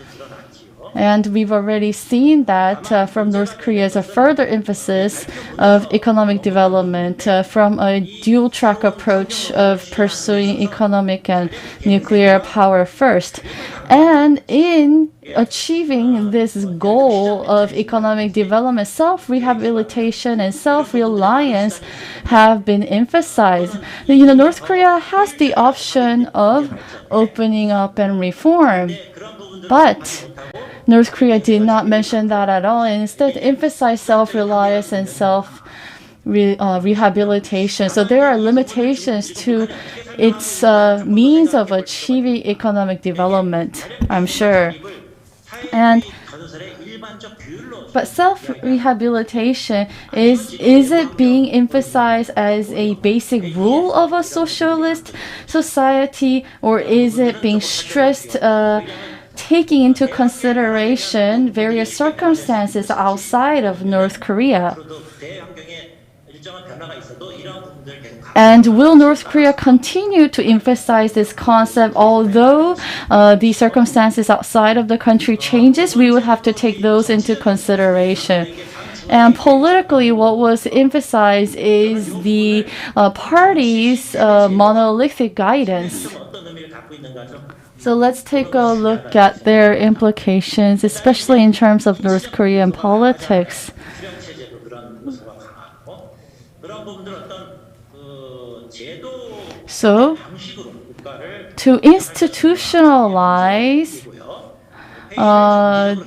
And we've already seen that from North Korea's further emphasis of economic development from a dual-track approach of pursuing economic and nuclear power first. And in achieving this goal of economic development, self-rehabilitation and self-reliance have been emphasized. North Korea has the option of opening up and reform, but North Korea did not mention that at all, and instead emphasized self-reliance and self-rehabilitation. So there are limitations to its means of achieving economic development, I'm sure. But self-rehabilitation, is it being emphasized as a basic rule of a socialist society, or is it being stressed taking into consideration various circumstances outside of North Korea? And will North Korea continue to emphasize this concept although the circumstances outside of the country changes? We would have to take those into consideration. And politically, what was emphasized is the party's monolithic guidance. So let's take a look at their implications, especially in terms of North Korean politics. So, to institutionalize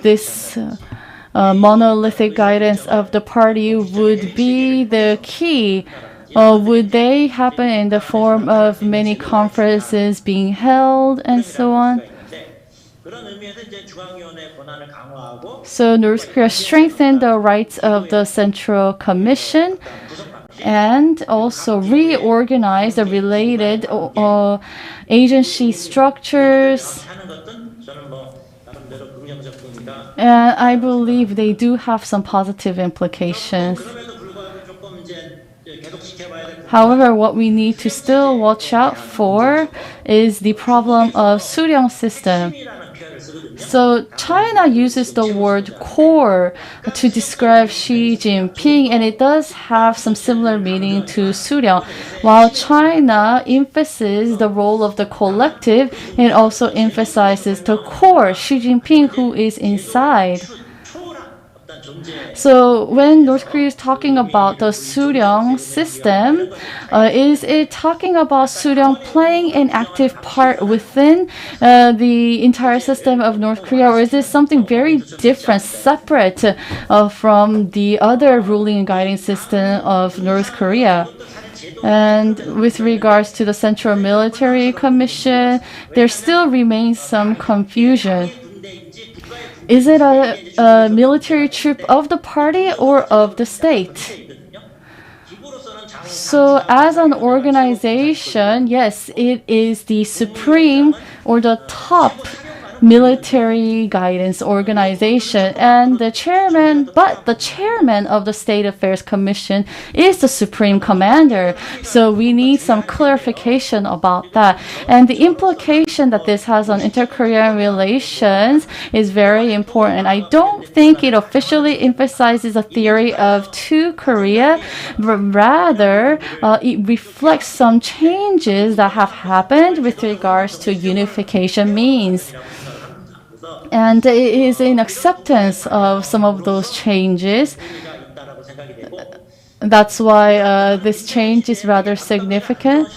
this monolithic guidance of the party would be the key. Would they happen in the form of many conferences being held and so on? So North Korea strengthened the rights of the Central Commission and also reorganized the related agency structures. And I believe they do have some positive implications. However, what we need to still watch out for is the problem of Suryong system. So China uses the word core to describe Xi Jinping, and it does have some similar meaning to Suryong. While China emphasizes the role of the collective, it also emphasizes the core, Xi Jinping, who is inside. So when North Korea is talking about the Suryong system, is it talking about Suryong playing an active part within the entire system of North Korea, or is this something very different, separate from the other ruling and guiding system of North Korea? And with regards to the Central Military Commission, there still remains some confusion. Is it a military troop of the party or of the state? So as an organization, yes, it is the supreme or the top military guidance organization, and the chairman of the State Affairs Commission is the supreme commander. So we need some clarification about that. And the implication that this has on inter-Korean relations is very important. I don't think it officially emphasizes a theory of two Korea, but rather it reflects some changes that have happened with regards to unification means. And it is in acceptance of some of those changes. That's why this change is rather significant.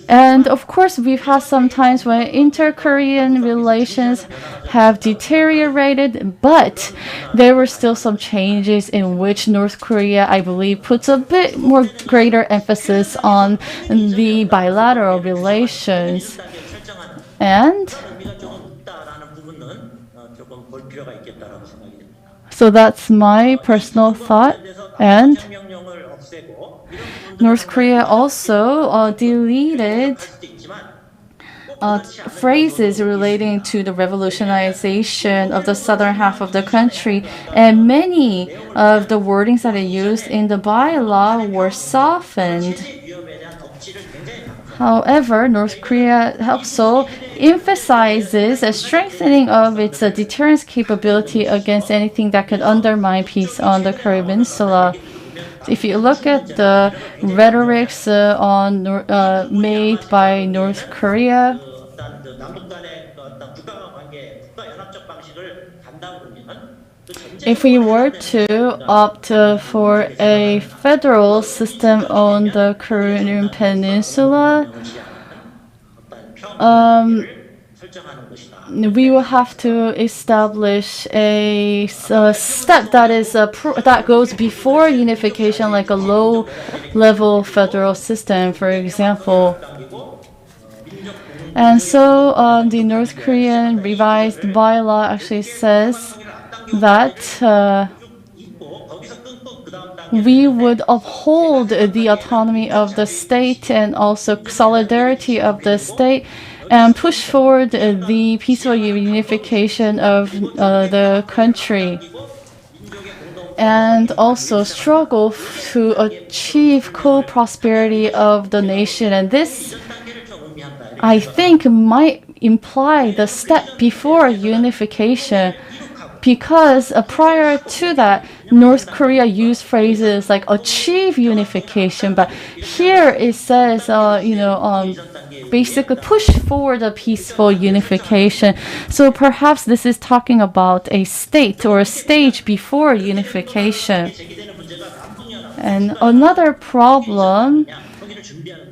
And of course, we've had some times when inter-Korean relations have deteriorated, but there were still some changes in which North Korea, I believe, puts a bit more greater emphasis on the bilateral relations. And so that's my personal thought. And North Korea also deleted phrases relating to the revolutionization of the southern half of the country, and many of the wordings that it used in the bylaw were softened. However, North Korea also emphasizes a strengthening of its deterrence capability against anything that could undermine peace on the Korean Peninsula. If you look at the rhetorics made by North Korea, if we were to opt for a federal system on the Korean Peninsula, we will have to establish a step that goes before unification, like a low-level federal system, for example. And so the North Korean revised bylaw actually says that we would uphold the autonomy of the state and also solidarity of the state, and push forward the peaceful unification of the country, and also struggle to achieve co-prosperity of the nation. And this, I think, might imply the step before unification, because prior to that, North Korea used phrases like achieve unification, but here it says, basically push forward a peaceful unification. So perhaps this is talking about a state or a stage before unification. And another problem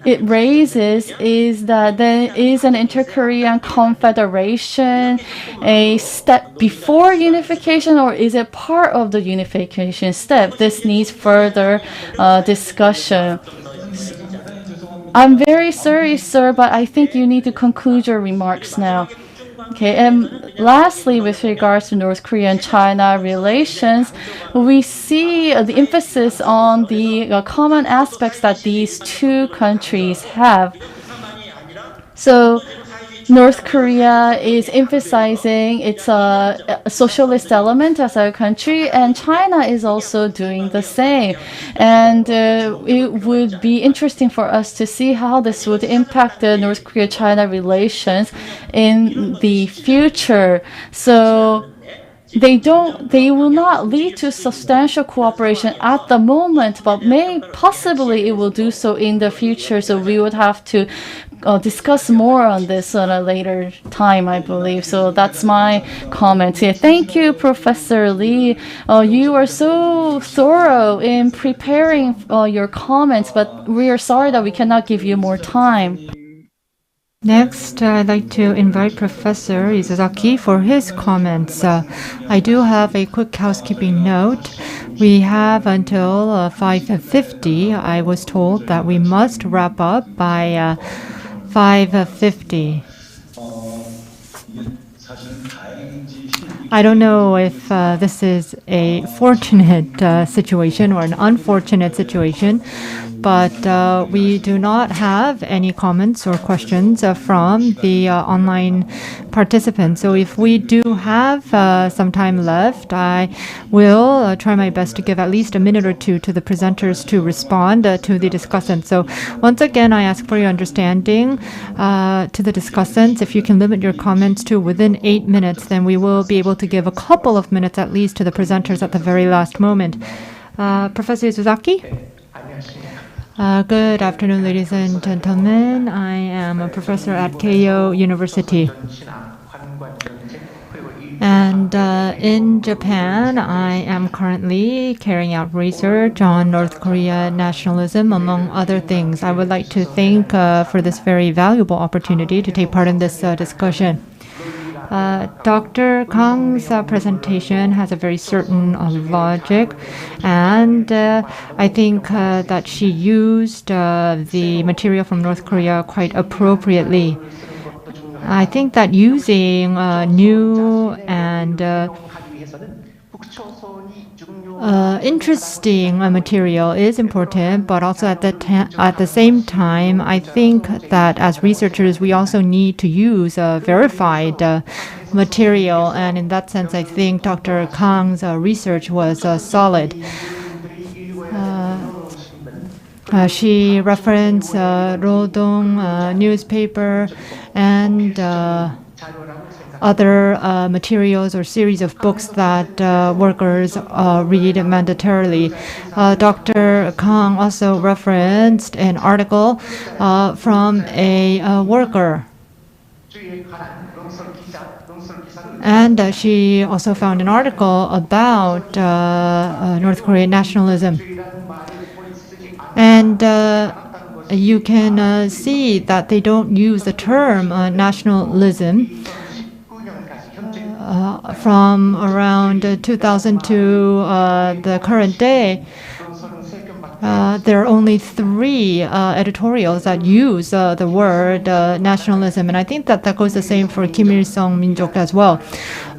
it raises is that there is an inter-Korean confederation a step before unification, or is it part of the unification step? This needs further discussion. I'm very sorry, sir, but I think you need to conclude your remarks now. Okay, and lastly, with regards to North Korea and China relations, we see the emphasis on the common aspects that these two countries have. So, North Korea is emphasizing its a socialist element as a country, and China is also doing the same. And it would be interesting for us to see how this would impact the North Korea-China relations in the future. So they will not lead to substantial cooperation at the moment, but possibly it will do so in the future. So we would have to discuss more on this at a later time, I believe. So that's my comment here. Thank you, Professor Lee. You are so thorough in preparing your comments, but we are sorry that we cannot give you more time. Next, I'd like to invite Professor Izuzaki for his comments. I do have a quick housekeeping note. We have until 5:50. I was told that we must wrap up by 5:50. I don't know if this is a fortunate situation or an unfortunate situation, but we do not have any comments or questions from the online participants. So if we do have some time left, I will try my best to give at least a minute or two to the presenters to respond to the discussants. So once again, I ask for your understanding to the discussants. If you can limit your comments to within 8 minutes, then we will be able to give a couple of minutes at least to the presenters at the very last moment. Professor Izuzaki? Good afternoon, ladies and gentlemen. I am a professor at Keio University. And in Japan, I am currently carrying out research on North Korea nationalism, among other things. I would like to thank for this very valuable opportunity to take part in this discussion. Dr. Kyung's presentation has a very certain logic, and I think that she used the material from North Korea quite appropriately. I think that using new and interesting material is important, but also at the same time, I think that as researchers, we also need to use verified material, and in that sense, I think Dr. Kyung's research was solid. She referenced Rodong newspaper and other materials or series of books that workers read mandatorily. Dr. Kyung also referenced an article from a worker. And she also found an article about North Korean nationalism. And you can see that they don't use the term nationalism. From around 2000 to the current day, there are only 3 editorials that use the word nationalism, and I think that goes the same for Kim Il-sung 민족 as well.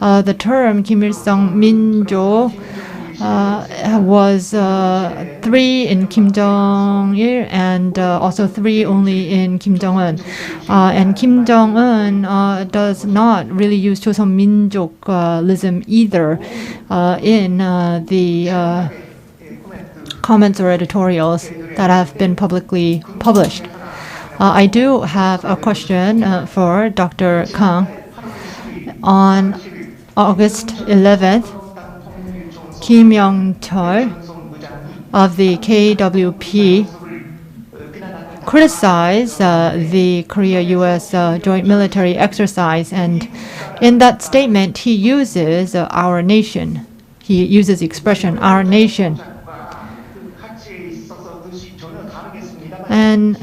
The term Kim Il-sung 민족 was 3 in Kim Jong-il and also 3 only in Kim Jong-un. And Kim Jong-un does not really use 조선민족ism either in the comments or editorials that have been publicly published. I do have a question for Dr. Kyung. On August 11th, Kim Young-chol of the KWP criticized the Korea-U.S. Joint military exercise, and in that statement he uses our nation. He uses the expression "our nation." And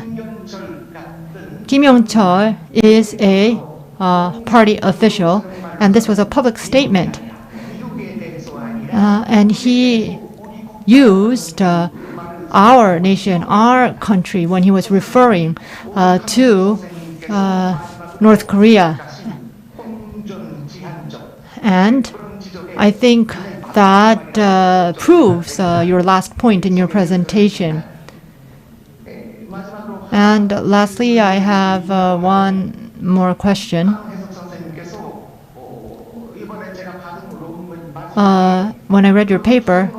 Kim Young-chol is a party official, and this was a public statement. And he used our nation, our country, when he was referring to North Korea. And I think that proves your last point in your presentation. And lastly, I have one more question. When I read your paper,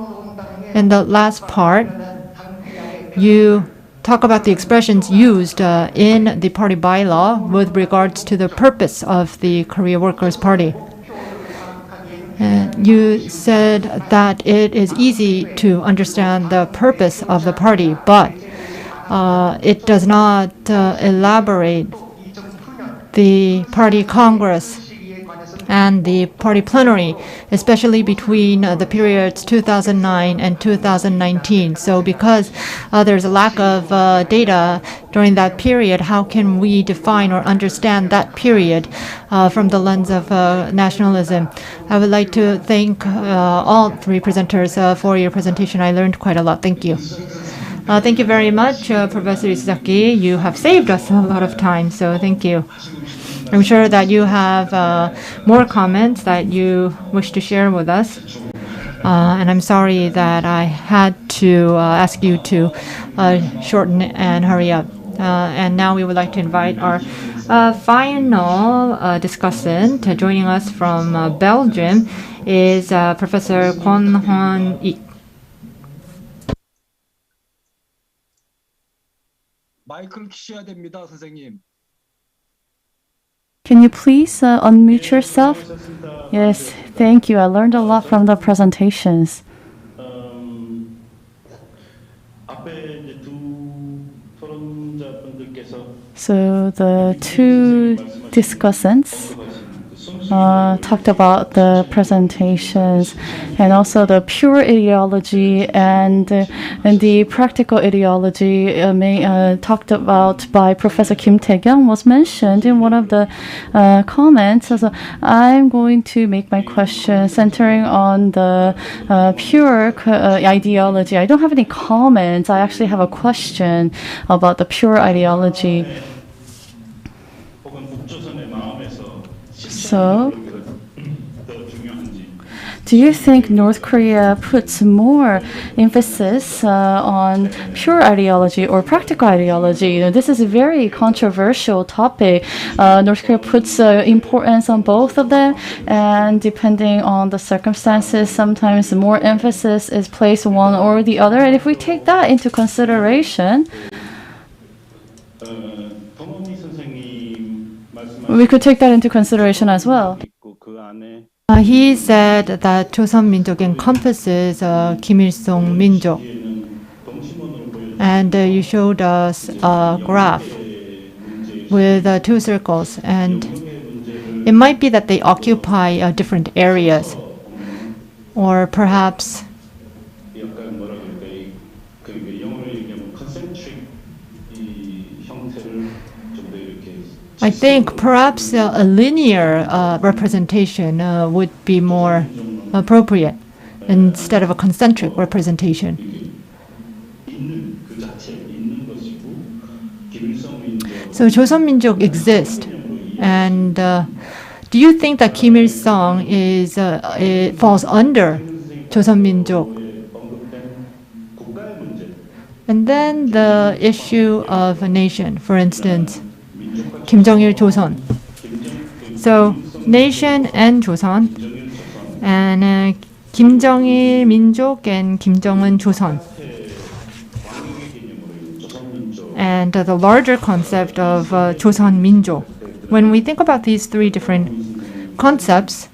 in the last part, you talk about the expressions used in the party bylaw with regards to the purpose of the Korea Workers' Party. And you said that it is easy to understand the purpose of the party, but it does not elaborate the party congress and the party plenary, especially between the periods 2009 and 2019. So because there's a lack of data during that period, how can we define or understand that period from the lens of nationalism? I would like to thank all three presenters for your presentation. I learned quite a lot. Thank you. Thank you very much, Professor Isaki. You have saved us a lot of time, so thank you. I'm sure that you have more comments that you wish to share with us. And I'm sorry that I had to ask you to shorten and hurry up. And now we would like to invite our final discussant. Joining us from Belgium is Professor Kwon-Hoon-ik. 마이크를 키셔야 됩니다, 선생님. Can you please unmute yourself? Yes, thank you. I learned a lot from the presentations. So the two discussants talked about the presentations and also the pure ideology and the practical ideology talked about by Professor Kim Taeyeon was mentioned in one of the comments. So I'm going to make my question centering on the pure ideology. I don't have any comments. I actually have a question about the pure ideology. So, do you think North Korea puts more emphasis on pure ideology or practical ideology? You know, this is a very controversial topic. North Korea puts importance on both of them, and depending on the circumstances, sometimes more emphasis is placed on one or the other. And if we take that into consideration, we could take that into consideration as well. He said that 조선민족 encompasses Kim Il-sung 민족. And you showed us a graph with two circles. And it might be that they occupy different areas. Or perhaps I think perhaps a linear representation would be more appropriate instead of a concentric representation. So 조선민족 exists, and do you think that Kim Il-sung it falls under 조선민족? And then the issue of a nation, for instance, Kim Jong-il 조선. So nation and 조선, and Kim Jong-il 민족 and Kim Jong-un 조선. And the larger concept of 조선 민족. When we think about these three different concepts,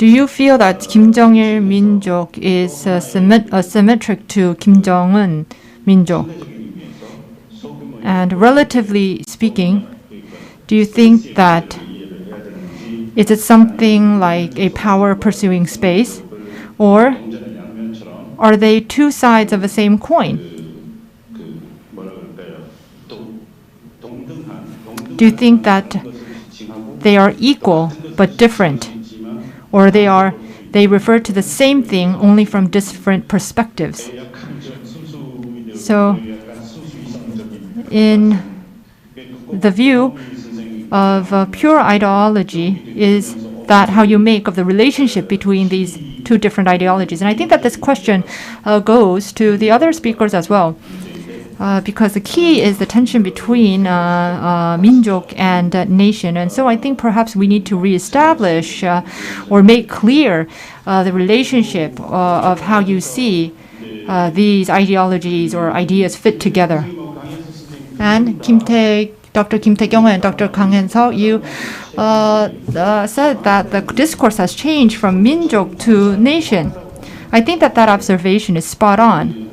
Do you feel that Kim Jong-il 민족 is symmetric to Kim Jong-un 민족? And relatively speaking, do you think that is it something like a power pursuing space, or are they two sides of the same coin? Do you think that they are equal but different, or they refer to the same thing only from different perspectives? So, in the view of pure ideology, is that how you make of the relationship between these two different ideologies? And I think that this question goes to the other speakers as well. Because the key is the tension between 민족 and nation. And so I think perhaps we need to reestablish or make clear the relationship of how you see these ideologies or ideas fit together. And Dr. Kim Taeyeon and Dr. Kang Han-seo, you said that the discourse has changed from 민족 to nation. I think that that observation is spot on.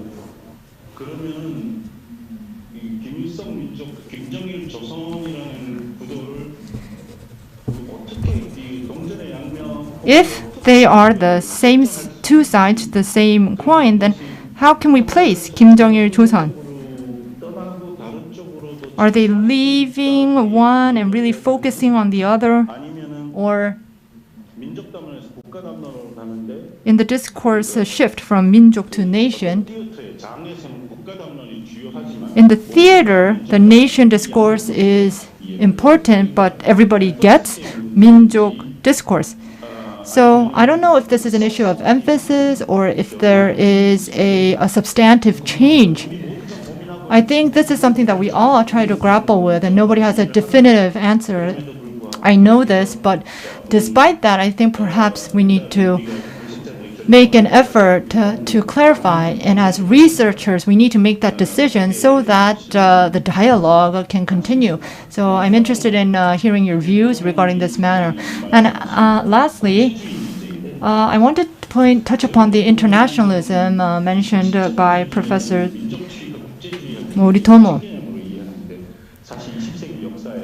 If they are the same two sides, the same coin, then how can we place Kim Jong-il Joseon? Are they leaving one and really focusing on the other? Or in the discourse shift from 민족 to nation, in the theater, the nation discourse is important, but everybody gets 민족 discourse. So I don't know if this is an issue of emphasis or if there is a substantive change. I think this is something that we all try to grapple with, and nobody has a definitive answer. I know this, but despite that, I think perhaps we need to make an effort to clarify. And as researchers, we need to make that decision so that the dialogue can continue. So I'm interested in hearing your views regarding this matter. And lastly, I wanted to touch upon the internationalism mentioned by Professor Moritomo.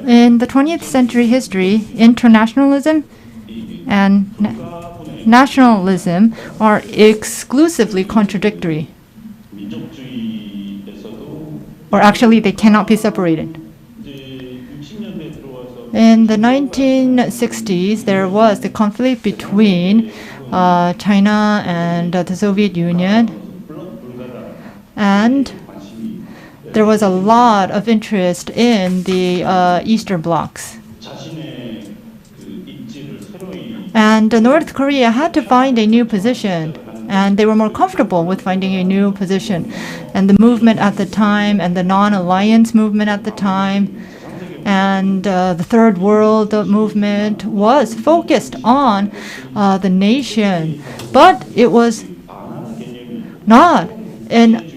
In the 20th century history, internationalism and nationalism are exclusively contradictory. Or actually, they cannot be separated. In the 1960s, there was the conflict between China and the Soviet Union, and there was a lot of interest in the Eastern blocs. And North Korea had to find a new position, and they were more comfortable with finding a new position. And the movement at the time, and the non-alliance movement at the time, and the Third World movement was focused on the nation. But it was not a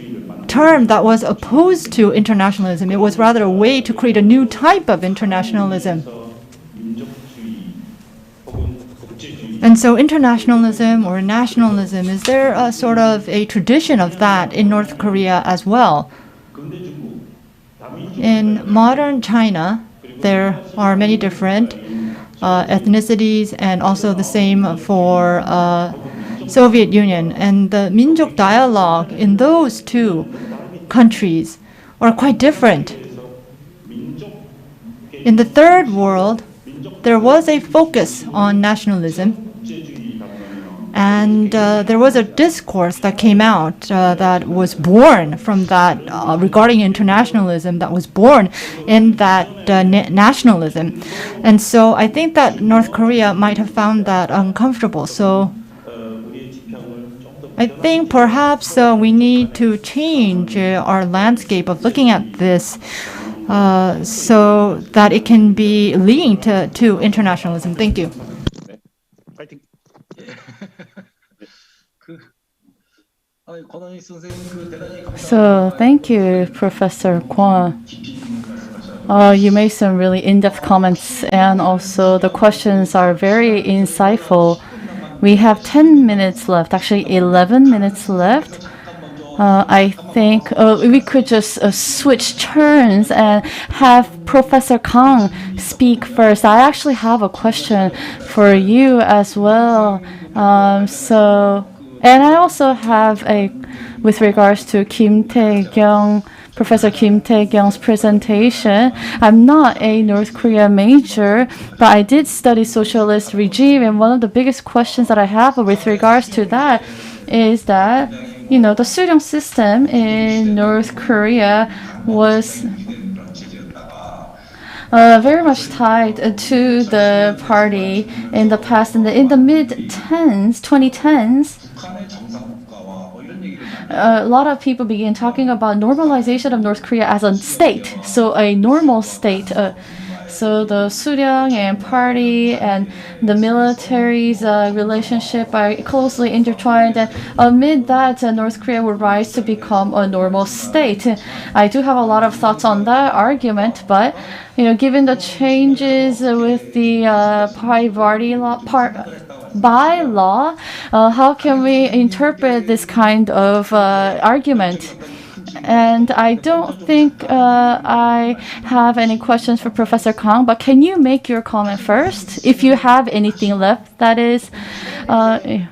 term that was opposed to internationalism. It was rather a way to create a new type of internationalism. And so internationalism or nationalism, is there a sort of a tradition of that in North Korea as well? In modern China, there are many different ethnicities, and also the same for Soviet Union. And the 민족 dialogue in those two countries are quite different. In the Third World, there was a focus on nationalism. And there was a discourse that came out that was born from that regarding internationalism, that was born in that nationalism. And so I think that North Korea might have found that uncomfortable. So I think perhaps we need to change our landscape of looking at this so that it can be linked to internationalism. Thank you. So thank you, Professor Kwon. You made some really in-depth comments, and also the questions are very insightful. We have 10 minutes left, actually 11 minutes left. I think we could just switch turns and have Professor Kyung speak first. I actually have a question for you as well. And I also have with regards to Professor Kim Taeyeon's presentation. I'm not a North Korea major, but I did study socialist regime, and one of the biggest questions that I have with regards to that is that, the Suryong system in North Korea was very much tied to the party in the past. In the mid-10s, 2010s, a lot of people began talking about normalization of North Korea as a state, so a normal state. So the Suryong and party and the military's relationship are closely intertwined, and amid that, North Korea would rise to become a normal state. I do have a lot of thoughts on that argument, but given the changes with the bylaw, how can we interpret this kind of argument? And I don't think I have any questions for Professor Kyung, but can you make your comment first? If you have anything left, that is. I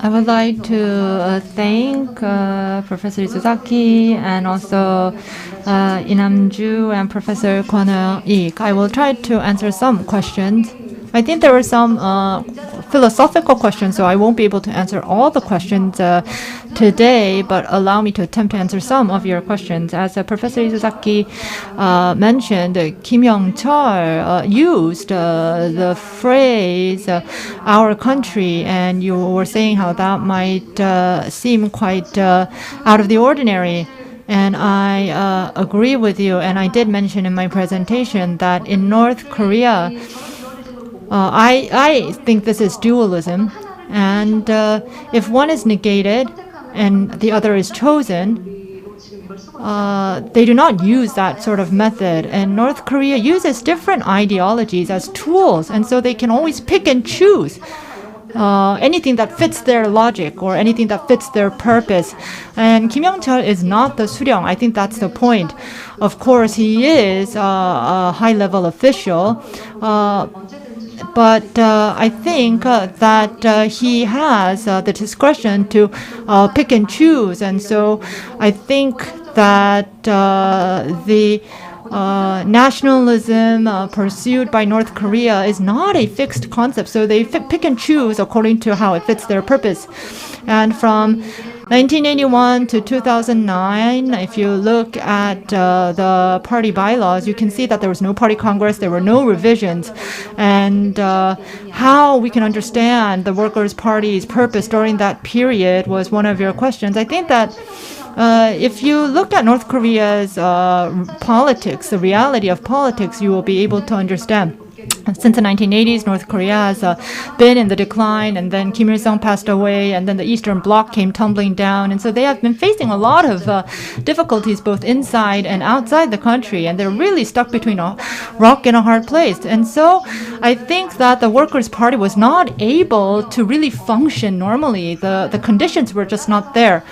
would like to thank Professor Izuzaki and also Inamju and Professor Kwon-ik. I will try to answer some questions. I think there were some philosophical questions, so I won't be able to answer all the questions today, but allow me to attempt to answer some of your questions. As Professor Izuzaki mentioned, Kim Young-chul used the phrase "our country," and you were saying how that might seem quite out of the ordinary. And I agree with you, and I did mention in my presentation that in North Korea, I think this is dualism, and if one is negated and the other is chosen, they do not use that sort of method. And North Korea uses different ideologies as tools, and so they can always pick and choose anything that fits their logic or anything that fits their purpose. And Kim Young-chul is not the Suryong. I think that's the point. Of course, he is a high-level official, but I think that he has the discretion to pick and choose. And so I think that the nationalism pursued by North Korea is not a fixed concept. So they pick and choose according to how it fits their purpose. And from 1981 to 2009, if you look at the party bylaws, you can see that there was no party congress, there were no revisions. And how we can understand the Workers' Party's purpose during that period was one of your questions. I think that if you look at North Korea's politics, the reality of politics, you will be able to understand. Since the 1980s, North Korea has been in the decline, and then Kim Il-sung passed away, and then the Eastern Bloc came tumbling down. And so they have been facing a lot of difficulties both inside and outside the country, and they're really stuck between a rock and a hard place. And so I think that the Workers' Party was not able to really function normally. The conditions were just not there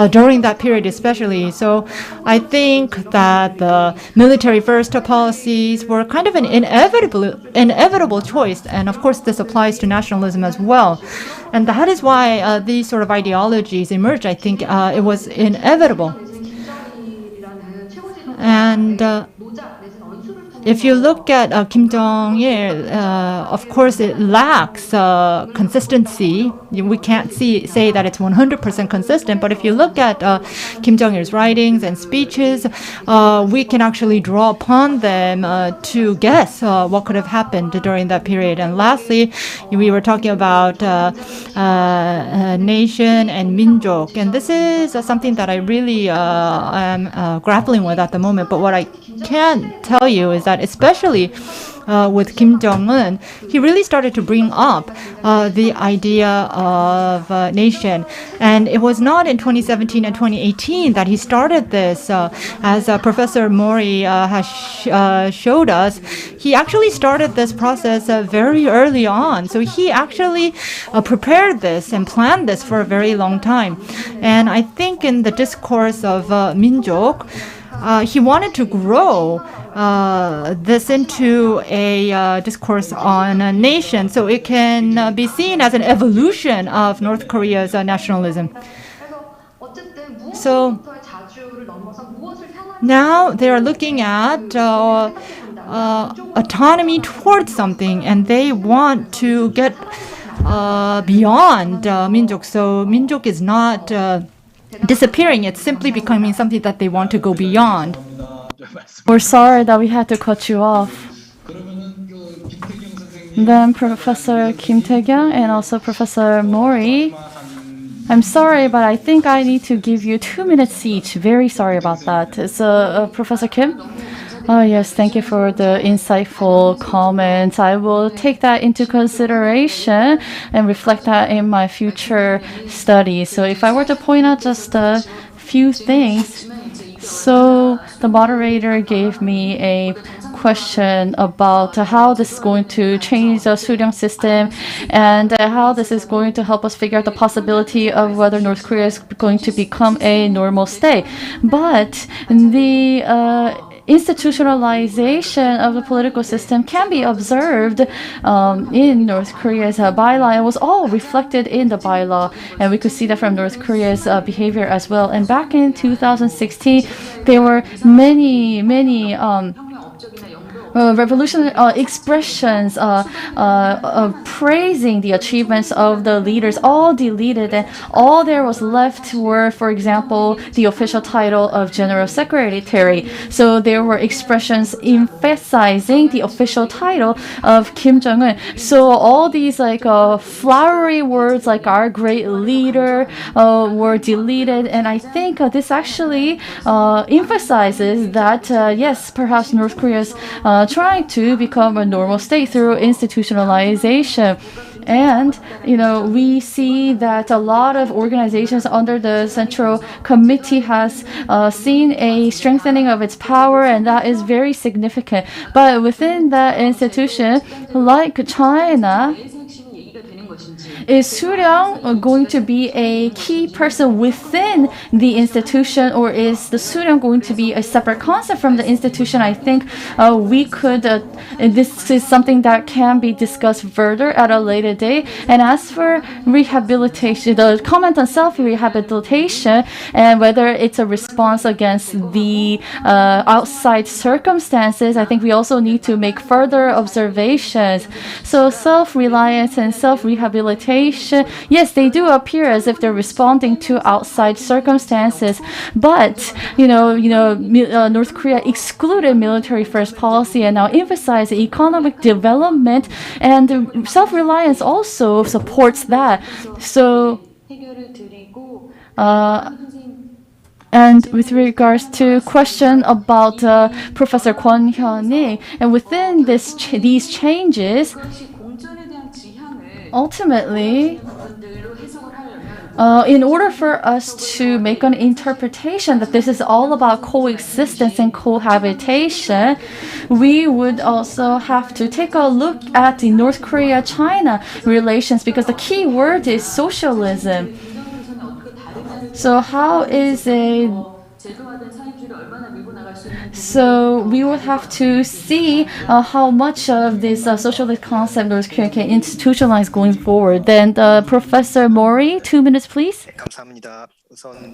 during that period especially. So I think that the military first policies were kind of an inevitable choice, and of course this applies to nationalism as well, and that is why these sort of ideologies emerged. I think it was inevitable. And if you look at Kim Jong-il, of course it lacks consistency. We can't say that it's 100% consistent, but if you look at Kim Jong-il's writings and speeches, we can actually draw upon them to guess what could have happened during that period. And lastly, we were talking about nation and 민족, and this is something that I really am grappling with at the moment. But what I can tell you is that especially with Kim Jong-un, he really started to bring up the idea of nation. And it was not in 2017 and 2018 that he started this. As Professor Mori has showed us, he actually started this process very early on. So he actually prepared this and planned this for a very long time. And I think in the discourse of 민족, he wanted to grow this into a discourse on a nation, so it can be seen as an evolution of North Korea's nationalism. So now they are looking at autonomy towards something, and they want to get beyond 민족. So 민족 is not disappearing, it's simply becoming something that they want to go beyond. We're sorry that we had to cut you off. Then Professor Kim Taeyeon and also Professor Mori. I'm sorry, but I think I need to give you 2 minutes each. Very sorry about that. So, Professor Kim? Oh, yes, thank you for the insightful comments. I will take that into consideration and reflect that in my future studies. So if I were to point out just a few things, so the moderator gave me a question about how this is going to change the 수령 system and how this is going to help us figure out the possibility of whether North Korea is going to become a normal state. But the institutionalization of the political system can be observed in North Korea's bylaw. It was all reflected in the bylaw, and we could see that from North Korea's behavior as well. And back in 2016, there were many revolutionary expressions praising the achievements of the leaders, all deleted, and all there was left were, for example, the official title of General Secretary. So there were expressions emphasizing the official title of Kim Jong-un. So all these flowery words like our great leader were deleted, and I think this actually emphasizes that yes, perhaps North Korea's trying to become a normal state through institutionalization. And, we see that a lot of organizations under the Central Committee has seen a strengthening of its power, and that is very significant. But within that institution, like China, is Suryang going to be a key person within the institution, or is the Suryang going to be a separate concept from the institution? I think we could, this is something that can be discussed further at a later date. And as for rehabilitation, the comment on self-rehabilitation and whether it's a response against the outside circumstances, I think we also need to make further observations. So self-reliance and self-rehabilitation, yes, they do appear as if they're responding to outside circumstances, but North Korea excluded military first policy and now emphasizes economic development, and self-reliance also supports that. So and with regards to question about Professor Kwon Hyun-ik, and within these changes, ultimately, in order for us to make an interpretation that this is all about coexistence and cohabitation, we would also have to take a look at the North Korea-China relations, because the key word is socialism. So so we would have to see how much of this socialist concept North Korea can institutionalize going forward. Then Professor Mori, 2 minutes, please.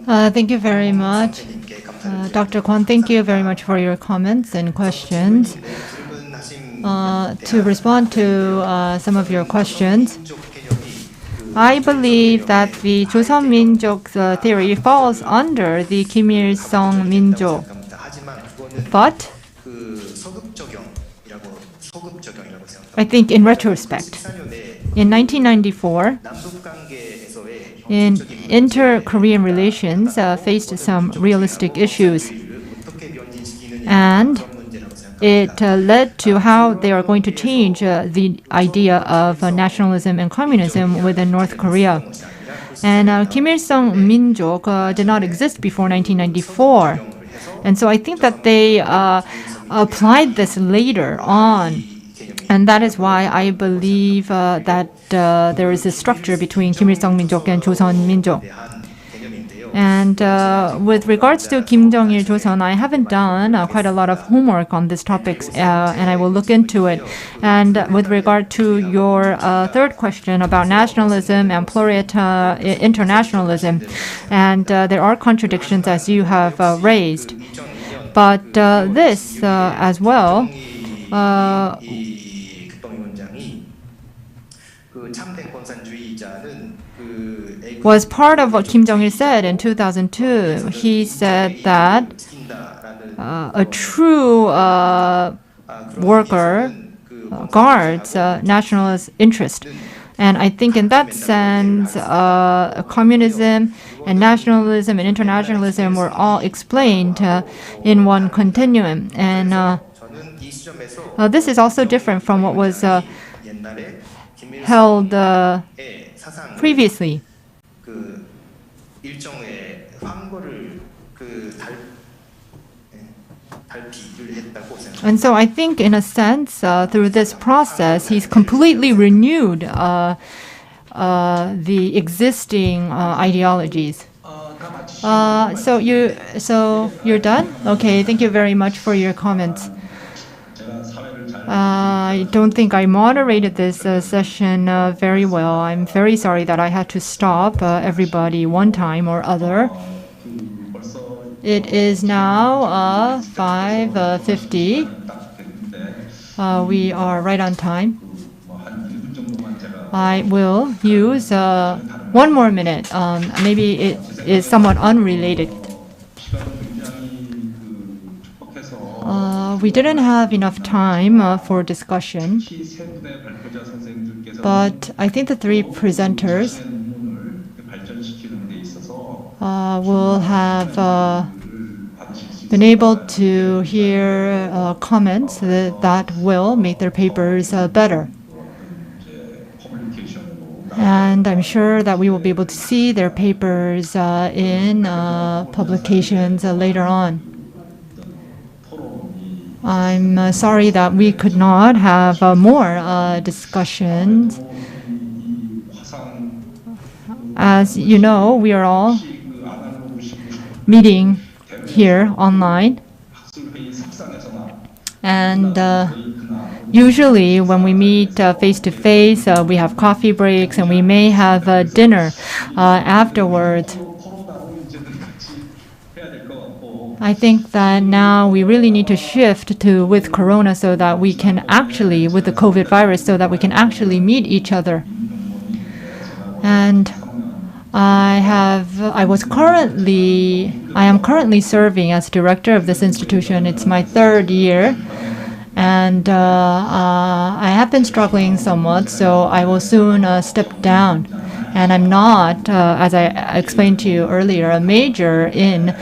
Thank you very much. Dr. Kwon, thank you very much for your comments and questions. To respond to some of your questions, I believe that the Joseon Min족 theory falls under the Kim Il-sung Min족. But I think in retrospect, in 1994, inter-Korean relations faced some realistic issues. And it led to how they are going to change the idea of nationalism and communism within North Korea. And Kim Il-sung Minjok did not exist before 1994. And so I think that they applied this later on. And that is why I believe that there is a structure between Kim Il-sung Minjok and Joseon Minjok. And with regards to Kim Jong-il Joseon, I haven't done quite a lot of homework on these topics, and I will look into it. And with regard to your third question about nationalism and internationalism, and there are contradictions as you have raised. But this as well was part of what Kim Jong-il said in 2002. He said that a true worker guards nationalist interest. And I think in that sense, communism and nationalism and internationalism were all explained in one continuum. And this is also different from what was held previously. And so I think, in a sense, through this process, he's completely renewed the existing ideologies. So you're done? Okay, thank you very much for your comments. I don't think I moderated this session very well. I'm very sorry that I had to stop everybody one time or other. It is now 5:50. We are right on time. I will use 1 more minute. Maybe it is somewhat unrelated. We didn't have enough time for discussion, but I think the three presenters will have been able to hear comments that will make their papers better. And I'm sure that we will be able to see their papers in publications later on. I'm sorry that we could not have more discussions. As you know, we are all meeting here online. And usually when we meet face-to-face, we have coffee breaks and we may have dinner afterwards. I think that now we really need to shift to with Corona so that we can actually, with the COVID virus, so that we can actually meet each other. And I am currently serving as director of this institution. It's my 3rd year. And I have been struggling somewhat, so I will soon step down. And I'm not, as I explained to you earlier, a major in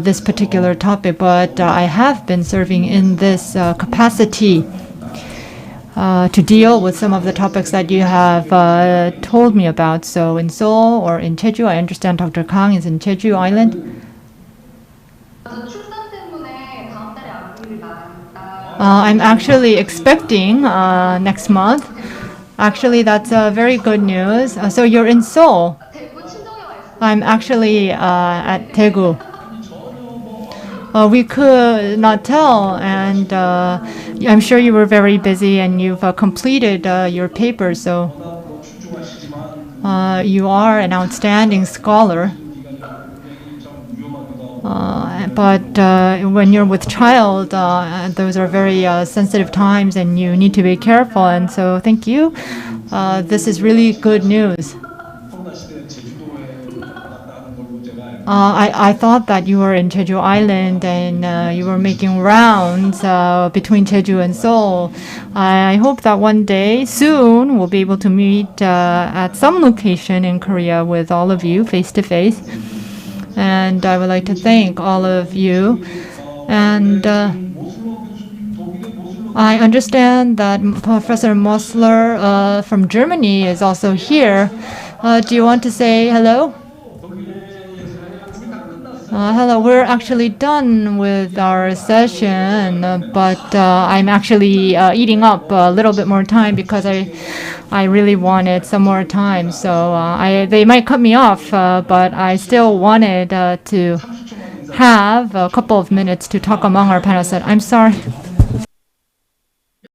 this particular topic, but I have been serving in this capacity to deal with some of the topics that you have told me about. So in Seoul or in Jeju, I understand Dr. Kyung is in Jeju Island. I'm actually expecting next month. Actually, that's very good news. So you're in Seoul. I'm actually at Daegu. We could not tell, and I'm sure you were very busy and you've completed your paper, so you are an outstanding scholar. But when you're with child, those are very sensitive times and you need to be careful. And so thank you. This is really good news. I thought that you were in Jeju Island and you were making rounds between Jeju and Seoul. I hope that one day, soon, we'll be able to meet at some location in Korea with all of you face to face. And I would like to thank all of you. And I understand that Professor Mosler from Germany is also here. Do you want to say hello? Hello, we're actually done with our session, but I'm actually eating up a little bit more time because I really wanted some more time. So they might cut me off, but I still wanted to have a couple of minutes to talk among our panelists. I'm sorry.